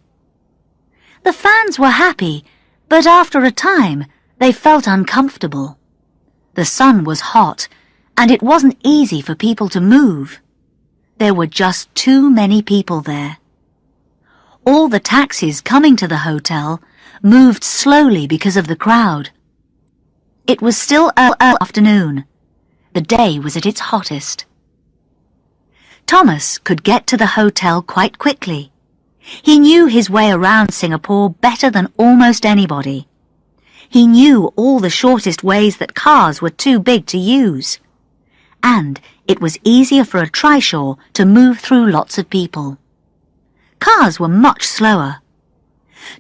Speaker 1: The fans were happy, but after a time they felt uncomfortable. The sun was hot, and it wasn't easy for people to move. There were just too many people there. All the taxis coming to the hotel moved slowly because of the crowd. It was still early afternoon. The day was at its hottest. Thomas could get to the hotel quite quickly. He knew his way around Singapore better than almost anybody. He knew all the shortest ways that cars were too big to use. And it was easier for a trishaw to move through lots of people. Cars were much slower.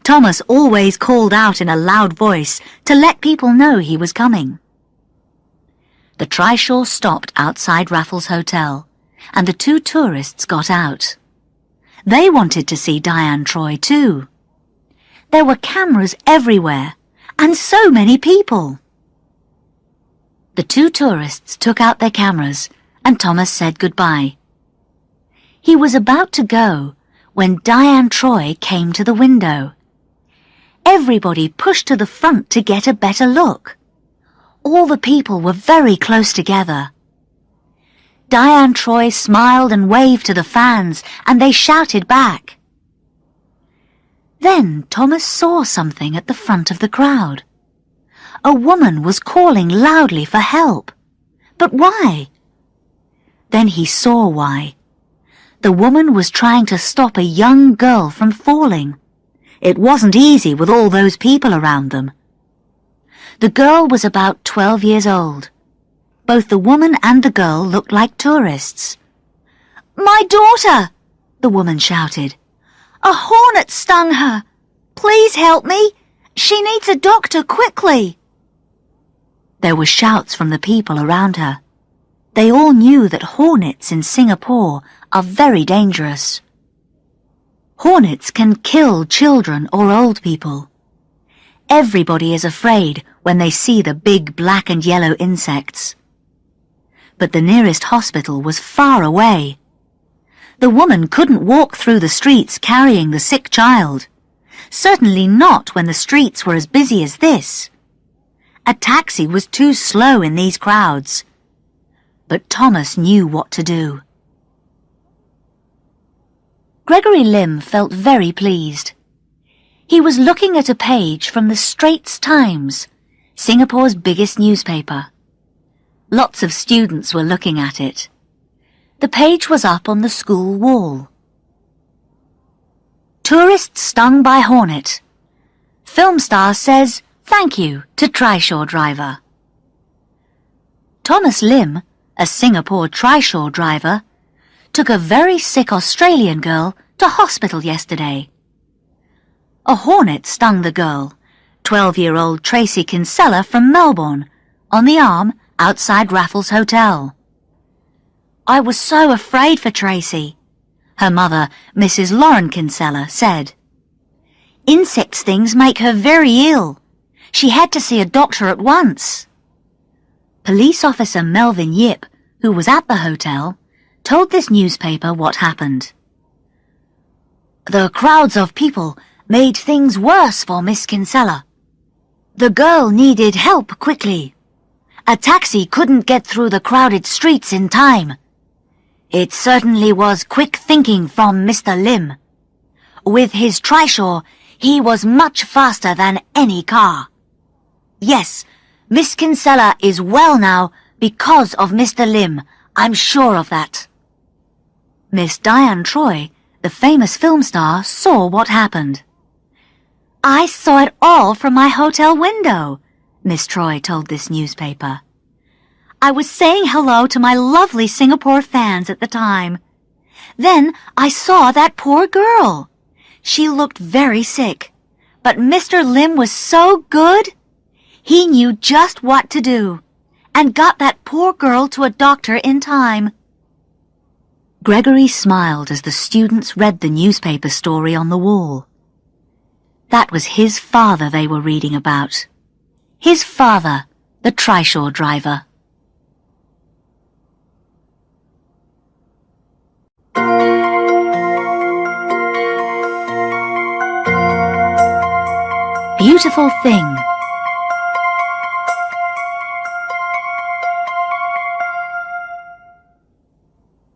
Speaker 1: Thomas always called out in a loud voice to let people know he was coming. The trishaw stopped outside Raffles Hotel, and the two tourists got out. They wanted to see Diane Troy too. There were cameras everywhere, and so many people. The two tourists took out their cameras, and Thomas said goodbye. He was about to go when Diane Troy came to the window. Everybody pushed to the front to get a better look. All the people were very close together. Diane Troy smiled and waved to the fans, and they shouted back. Then Thomas saw something at the front of the crowd. A woman was calling loudly for help. But why? Then he saw why. The woman was trying to stop a young girl from falling. It wasn't easy with all those people around them. The girl was about 12 years old. Both the woman and the girl looked like tourists. "My daughter!" the woman shouted. "A hornet stung her. Please help me. She needs a doctor quickly." There were shouts from the people around her. They all knew that hornets in Singapore are very dangerous. Hornets can kill children or old people. Everybody is afraid when they see the big black and yellow insects. But the nearest hospital was far away. The woman couldn't walk through the streets carrying the sick child. Certainly not when the streets were as busy as this. A taxi was too slow in these crowds. But Thomas knew what to do. Gregory Lim felt very pleased. He was looking at a page from the Straits Times, Singapore's biggest newspaper. Lots of students were looking at it. The page was up on the school wall. Tourist stung by hornet. Film star says thank you to trishaw driver. Thomas Lim, a Singapore trishaw driver, took a very sick Australian girl to hospital yesterday. A hornet stung the girl, 12-year-old Tracy Kinsella from Melbourne, on the arm outside Raffles Hotel. "I was so afraid for Tracy," her mother, Mrs. Lauren Kinsella, said. "Insect stings make her very ill. She had to see a doctor at once." Police officer Melvin Yip, who was at the hotel, told this newspaper what happened. The crowds of people made things worse for Miss Kinsella. The girl needed help quickly. A taxi couldn't get through the crowded streets in time. It certainly was quick thinking from Mr. Lim. With his trishaw, he was much faster than any car. Yes, Miss Kinsella is well now because of Mr. Lim. I'm sure of that. Miss Diane Troy, the famous film star, saw what happened. I saw it all from my hotel window, Miss Troy told this newspaper. I was saying hello to my lovely Singapore fans at the time. Then I saw that poor girl. She looked very sick, but Mr. Lim was so good. He knew just what to do and got that poor girl to a doctor in time. Gregory smiled as the students read the newspaper story on the wall. That was his father they were reading about. His father, the trishaw driver. Beautiful thing.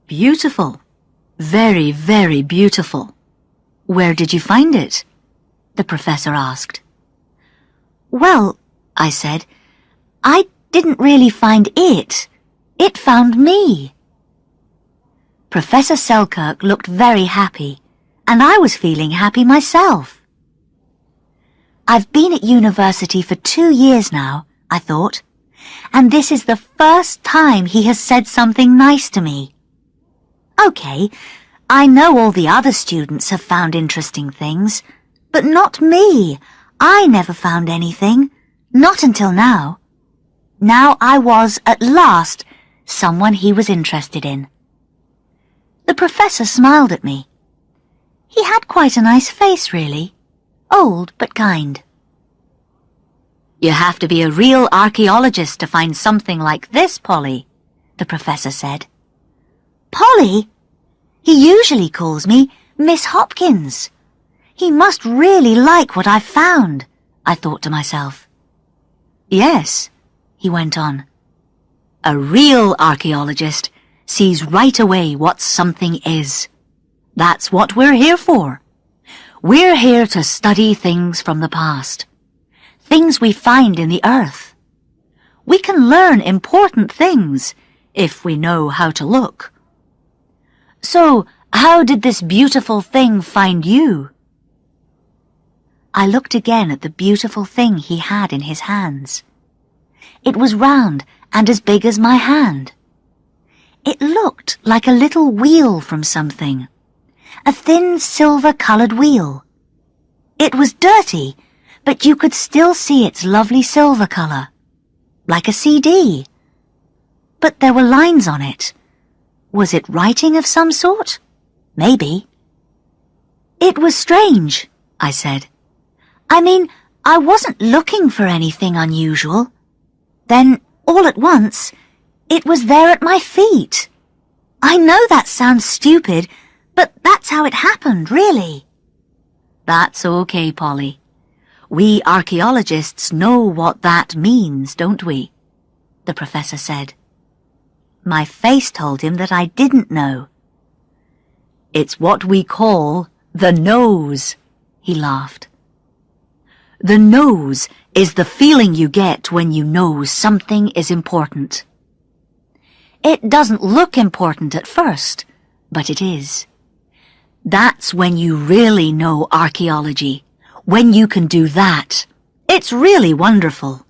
Speaker 1: Beautiful. Very, very beautiful. Where did you find it? The professor asked. Well, I said, I didn't really find it. It found me. Professor Selkirk looked very happy, and I was feeling happy myself. I've been at university for 2 years now, I thought, and this is the first time he has said something nice to me. Okay, I know all the other students have found interesting things, but not me. I never found anything, not until now. Now I was, at last, someone he was interested in. The professor smiled at me. He had quite a nice face, really. Old but kind. You have to be a real archaeologist to find something like this, Polly, the professor said. Polly? He usually calls me Miss Hopkins. He must really like what I've found, I thought to myself. Yes, he went on. A real archaeologist sees right away what something is. That's what we're here for. We're here to study things from the past, things we find in the earth. We can learn important things if we know how to look. So, how did this beautiful thing find you? I looked again at the beautiful thing he had in his hands. It was round and as big as my hand. It looked like a little wheel from something, a thin silver-coloured wheel. It was dirty, but you could still see its lovely silver colour, like a CD. But there were lines on it. Was it writing of some sort? Maybe. It was strange, I said. I mean, I wasn't looking for anything unusual. Then, all at once, it was there at my feet. I know that sounds stupid, but that's how it happened, really. That's okay, Polly. We archaeologists know what that means, don't we? The professor said. My face told him that I didn't know. It's what we call the nose, he laughed. The nose is the feeling you get when you know something is important. It doesn't look important at first, but it is. That's when you really know archaeology, when you can do that. It's really wonderful.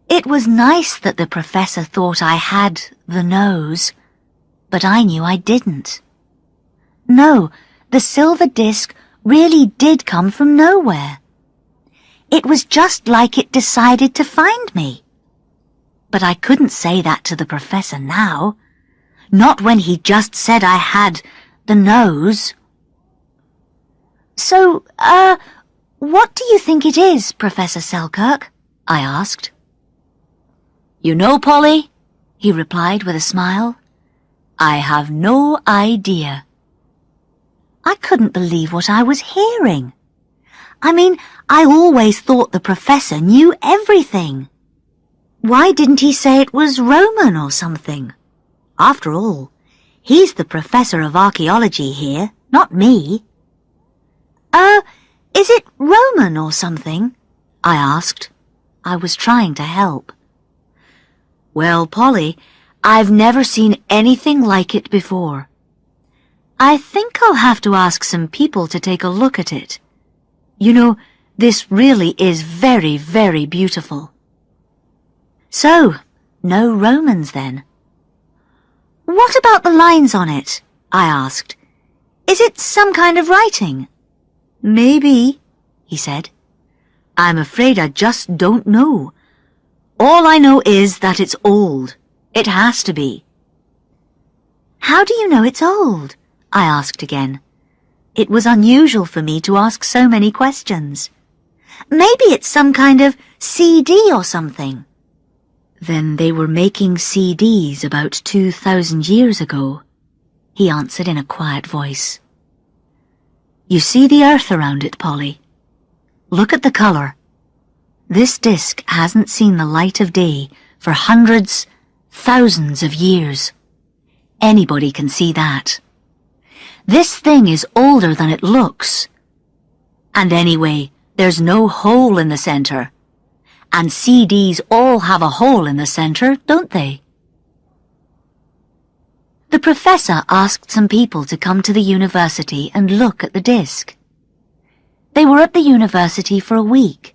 Speaker 1: It was nice that the professor thought I had the nose, but I knew I didn't. No, the silver disc really did come from nowhere. It was just like it decided to find me. But I couldn't say that to the professor now, not when he just said I had the nose. So, what do you think it is, Professor Selkirk? I asked. You know, Polly, he replied with a smile, I have no idea. I couldn't believe what I was hearing. I mean, I always thought the professor knew everything. Why didn't he say it was Roman or something? After all, he's the professor of archaeology here, not me. Is it Roman or something? I asked. I was trying to help. Well, Polly, I've never seen anything like it before. I think I'll have to ask some people to take a look at it. You know, this really is very, very beautiful. So, no Romans then. What about the lines on it? I asked. Is it some kind of writing? Maybe, he said. I'm afraid I just don't know. All I know is that it's old. It has to be. How do you know it's old? I asked again. It was unusual for me to ask so many questions. Maybe it's some kind of CD or something. Then they were making CDs about 2,000 years ago, he answered in a quiet voice. You see the earth around it, Polly? Look at the colour. This disc hasn't seen the light of day for hundreds, thousands of years. Anybody can see that. This thing is older than it looks. And anyway, there's no hole in the centre. And CDs all have a hole in the centre, don't they? The professor asked some people to come to the university and look at the disc. They were at the university for a week.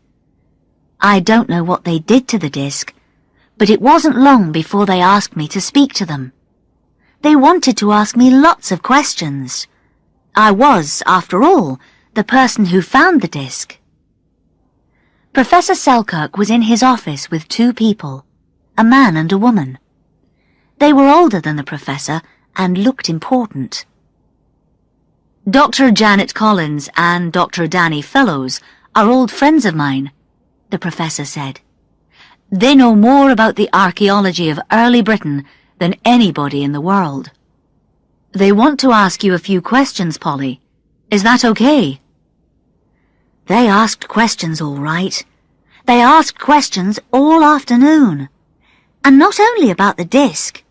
Speaker 1: I don't know what they did to the disc, but it wasn't long before they asked me to speak to them. They wanted to ask me lots of questions. I was, after all, the person who found the disc. Professor Selkirk was in his office with two people, a man and a woman. They were older than the professor and looked important. Dr. Janet Collins and Dr. Danny Fellows are old friends of mine, the professor said. They know more about the archaeology of early Britain than anybody in the world. They want to ask you a few questions, Polly. Is that okay? They asked questions all right. They asked questions all afternoon. And not only about the disc.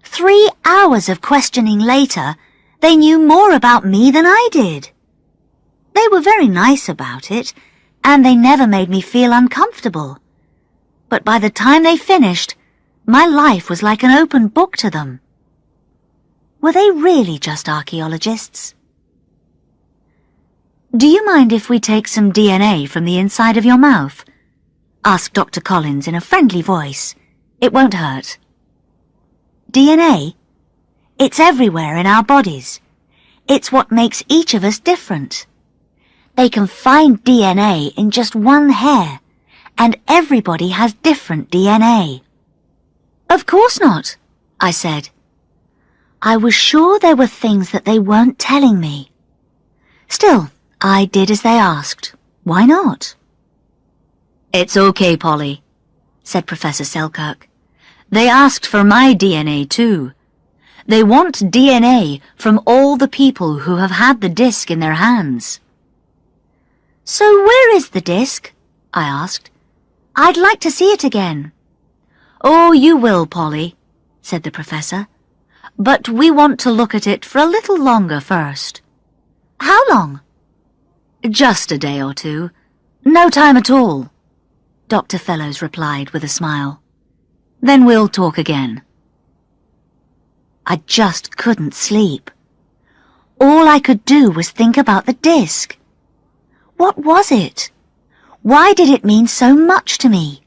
Speaker 1: 3 hours of questioning later, they knew more about me than I did. They were very nice about it, and they never made me feel uncomfortable. But by the time they finished, my life was like an open book to them. Were they really just archaeologists? Do you mind if we take some DNA from the inside of your mouth? Asked Dr. Collins in a friendly voice. It won't hurt. DNA? It's everywhere in our bodies. It's what makes each of us different. They can find DNA in just one hair, and everybody has different DNA. Of course not, I said. I was sure there were things that they weren't telling me. Still, I did as they asked. Why not? It's okay, Polly, said Professor Selkirk. They asked for my DNA too. They want DNA from all the people who have had the disc in their hands. So where is the disc? I asked. I'd like to see it again. Oh, you will, Polly, said the professor. But we want to look at it for a little longer first. How long? Just a day or two. No time at all, Dr. Fellows replied with a smile. Then we'll talk again. I just couldn't sleep. All I could do was think about the disc. What was it? Why did it mean so much to me?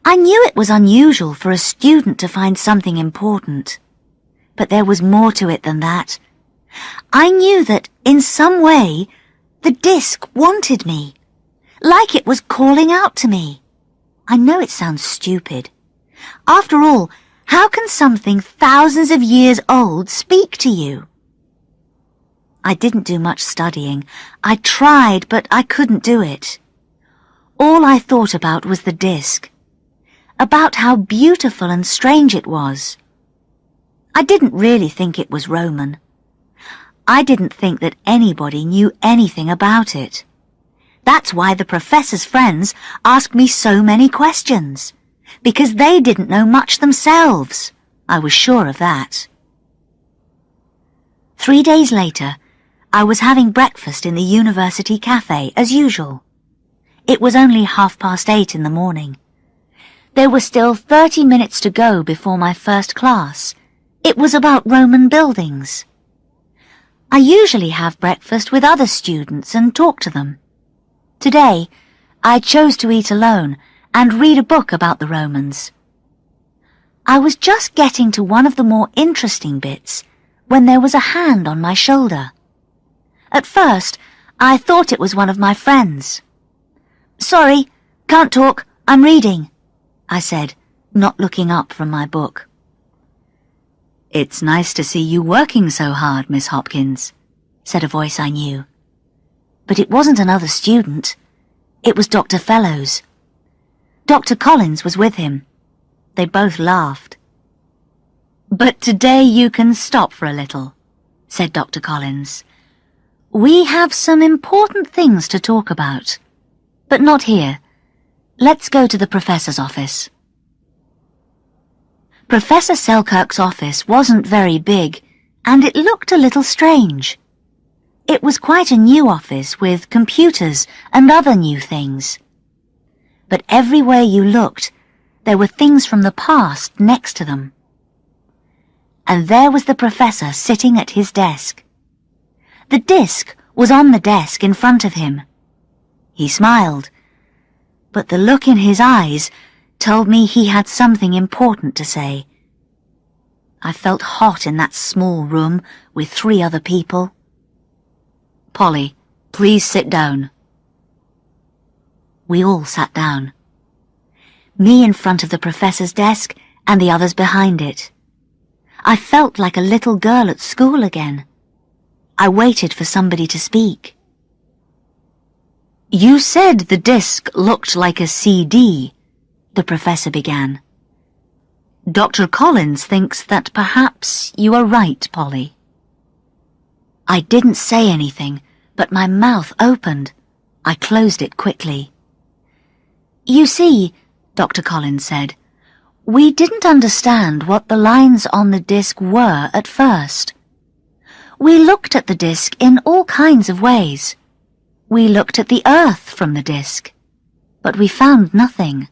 Speaker 1: I knew it was unusual for a student to find something important. But there was more to it than that. I knew that, in some way, the disc wanted me, like it was calling out to me. I know it sounds stupid. After all, how can something thousands of years old speak to you? I didn't do much studying. I tried, but I couldn't do it. All I thought about was the disc, about how beautiful and strange it was. I didn't really think it was Roman. I didn't think that anybody knew anything about it. That's why the professor's friends asked me so many questions, because they didn't know much themselves. I was sure of that. 3 days later, I was having breakfast in the university cafe as usual. It was only 8:30 in the morning. There were still 30 minutes to go before my first class. It was about Roman buildings. I usually have breakfast with other students and talk to them. Today, I chose to eat alone and read a book about the Romans. I was just getting to one of the more interesting bits when there was a hand on my shoulder. At first, I thought it was one of my friends. "Sorry, can't talk, I'm reading," I said, not looking up from my book. "It's nice to see you working so hard, Miss Hopkins," said a voice I knew. But it wasn't another student. It was Dr. Fellows. Dr. Collins was with him. They both laughed. "But today you can stop for a little," said Dr. Collins. "We have some important things to talk about. But not here. Let's go to the professor's office." Professor Selkirk's office wasn't very big, and it looked a little strange. It was quite a new office with computers and other new things. But everywhere you looked, there were things from the past next to them. And there was the professor sitting at his desk. The disk was on the desk in front of him. He smiled, but the look in his eyes told me he had something important to say. I felt hot in that small room with 3 other people. "Polly, please sit down." We all sat down. Me in front of the professor's desk and the others behind it. I felt like a little girl at school again. I waited for somebody to speak. "You said the disc looked like a CD," the professor began. "Dr. Collins thinks that perhaps you are right, Polly." I didn't say anything, but my mouth opened. I closed it quickly. "You see," Dr. Collins said, "we didn't understand what the lines on the disc were at first. We looked at the disc in all kinds of ways. We looked at the earth from the disc, but we found nothing.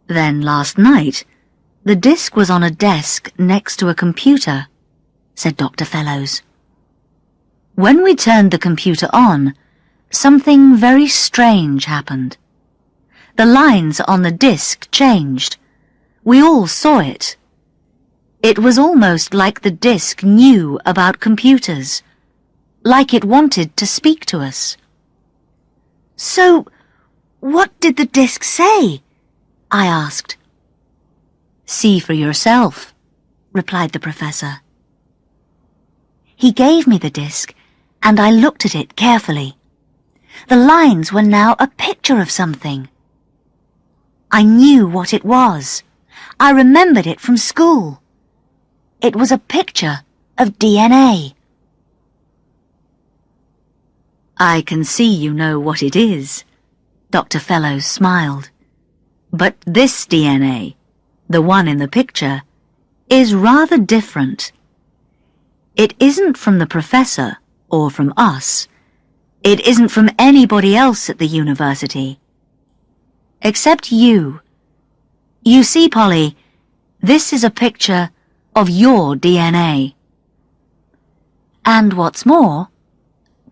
Speaker 1: Then last night, the disc was on a desk next to a computer," said Dr. Fellows. "When we turned the computer on, something very strange happened. The lines on the disc changed. We all saw it. It was almost like the disc knew about computers, like it wanted to speak to us." "So, what did the disc say?" I asked. "See for yourself," replied the professor. He gave me the disc, and I looked at it carefully. The lines were now a picture of something. I knew what it was. I remembered it from school. It was a picture of DNA. "I can see you know what it is," Dr. Fellows smiled. "But this DNA, the one in the picture, is rather different. It isn't from the professor or from us. It isn't from anybody else at the university. Except you. You see, Polly, this is a picture of your DNA." "And what's more,"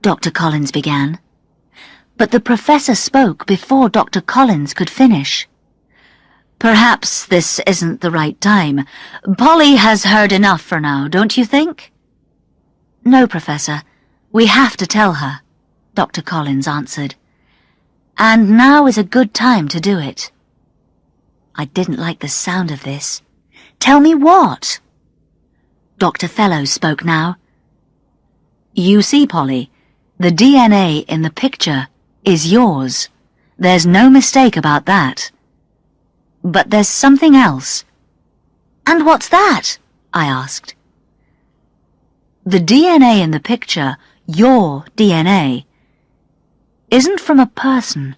Speaker 1: Dr. Collins began, but the professor spoke before Dr. Collins could finish. "Perhaps this isn't the right time. Polly has heard enough for now, don't you think?" "No, Professor. We have to tell her," Dr. Collins answered. "And now is a good time to do it." I didn't like the sound of this. "Tell me what?" Dr. Fellows spoke now. "You see, Polly, the DNA in the picture is yours. There's no mistake about that. But there's something else." "And what's that?" I asked. The DNA in the picture, your DNA, isn't from a person.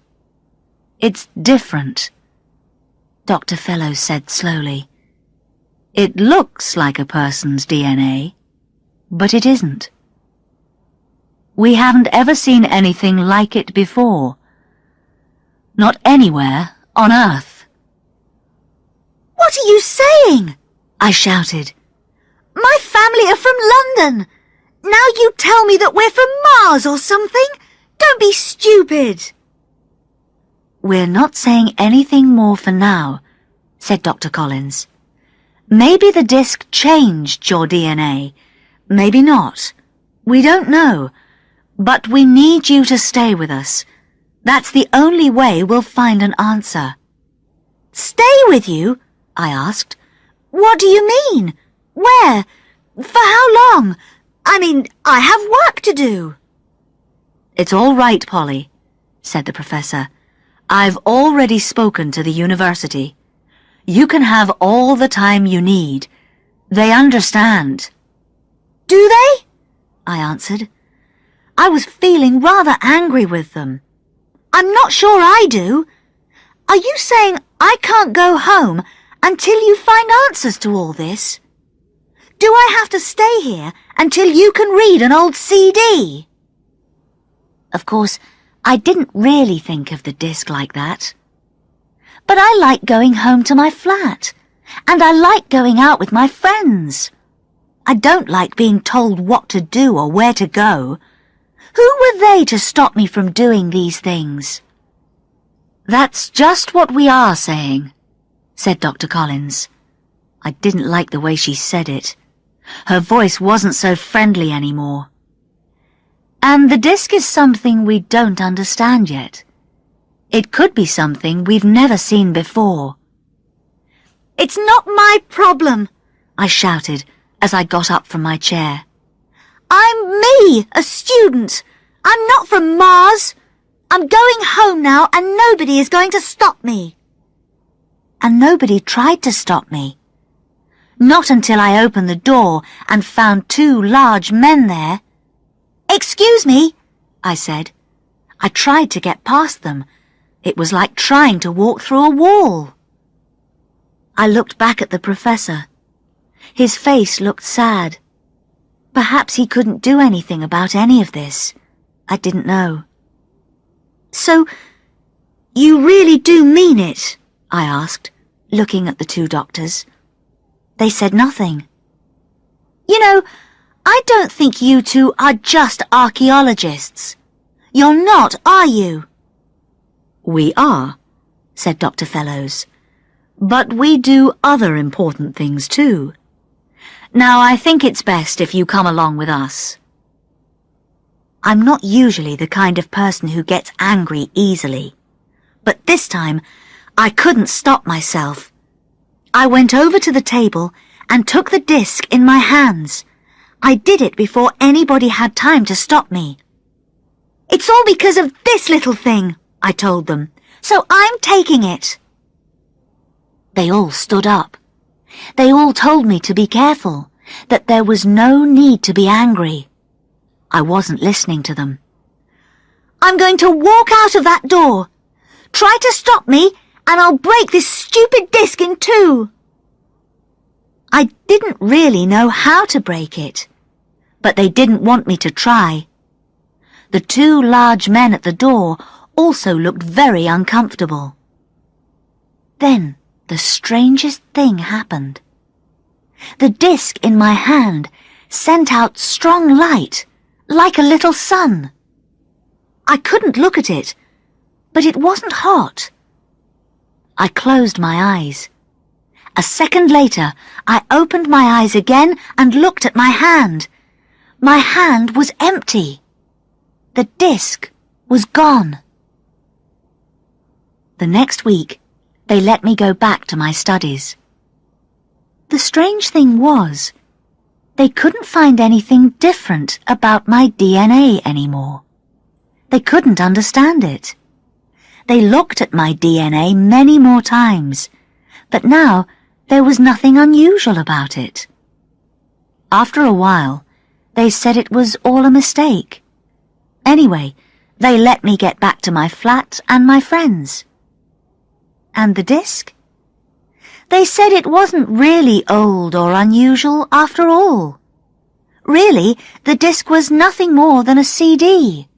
Speaker 1: It's different, Dr. Fellows said slowly. It looks like a person's DNA, but it isn't. We haven't ever seen anything like it before. Not anywhere on Earth.
Speaker 2: What are you saying?
Speaker 1: I shouted.
Speaker 2: My family are from London. Now you tell me that we're from Mars or something? Don't be stupid.
Speaker 1: We're not saying anything more for now, said Dr. Collins. Maybe the disc changed your DNA. Maybe not. We don't know. But we need you to stay with us. That's the only way we'll find an answer.
Speaker 2: Stay with you? I asked. What do you mean? Where? For how long? I mean, I have work to do.
Speaker 1: It's all right, Polly, said the professor. I've already spoken to the university. You can have all the time you need. They understand.
Speaker 2: Do they?
Speaker 1: I answered. I was feeling rather angry with them.
Speaker 2: I'm not sure I do. Are you saying I can't go home until you find answers to all this? Do I have to stay here until you can read an old CD?
Speaker 1: Of course, I didn't really think of the disc like that. But I like going home to my flat, and I like going out with my friends. I don't like being told what to do or where to go. Who were they to stop me from doing these things? That's just what we are saying, said Dr. Collins. I didn't like the way she said it. Her voice wasn't so friendly anymore. And the disc is something we don't understand yet. It could be something we've never seen before.
Speaker 2: It's not my problem,
Speaker 1: I shouted as I got up from my chair.
Speaker 2: I'm me, a student. I'm not from Mars. I'm going home now and nobody is going to stop me.
Speaker 1: And nobody tried to stop me. Not until I opened the door and found two large men there.
Speaker 2: Excuse me,
Speaker 1: I said. I tried to get past them. It was like trying to walk through a wall. I looked back at the professor. His face looked sad. Perhaps he couldn't do anything about any of this. I didn't know.
Speaker 2: So, you really do mean it?
Speaker 1: I asked, looking at the two doctors. They said nothing.
Speaker 2: You know, I don't think you two are just archaeologists. You're not, are you?
Speaker 1: We are, said Dr. Fellows. But we do other important things too. Now I think it's best if you come along with us. I'm not usually the kind of person who gets angry easily. But this time, I couldn't stop myself. I went over to the table and took the disc in my hands. I did it before anybody had time to stop me.
Speaker 2: It's all because of this little thing, I told them, so I'm taking it.
Speaker 1: They all stood up. They all told me to be careful, that there was no need to be angry. I wasn't listening to them.
Speaker 2: I'm going to walk out of that door. Try to stop me, and I'll break this stupid disc in two.
Speaker 1: I didn't really know how to break it, but they didn't want me to try. The two large men at the door also looked very uncomfortable. Then the strangest thing happened. The disc in my hand sent out strong light, like a little sun. I couldn't look at it, but it wasn't hot. I closed my eyes. A second later, I opened my eyes again and looked at my hand. My hand was empty. The disc was gone. The next week, they let me go back to my studies. The strange thing was, they couldn't find anything different about my DNA anymore. They couldn't understand it. They looked at my DNA many more times, but now there was nothing unusual about it. After a while, they said it was all a mistake. Anyway, they let me get back to my flat and my friends. And the disc? They said it wasn't really old or unusual after all. Really, the disc was nothing more than a CD.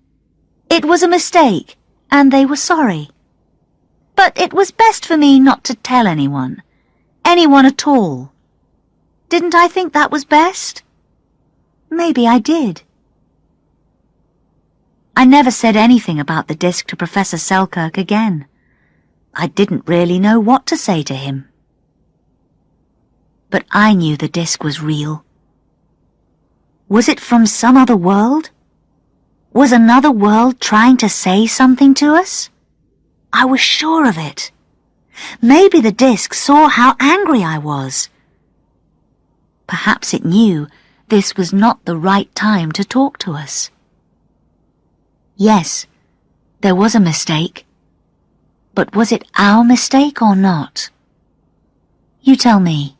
Speaker 1: It was a mistake, and they were sorry. But it was best for me not to tell anyone at all. Didn't I think that was best? Maybe I did. I never said anything about the disc to Professor Selkirk again. I didn't really know what to say to him. But I knew the disc was real. Was it from some other world? Was another world trying to say something to us? I was sure of it. Maybe the disc saw how angry I was. Perhaps it knew this was not the right time to talk to us. Yes, there was a mistake. But was it our mistake or not? You tell me.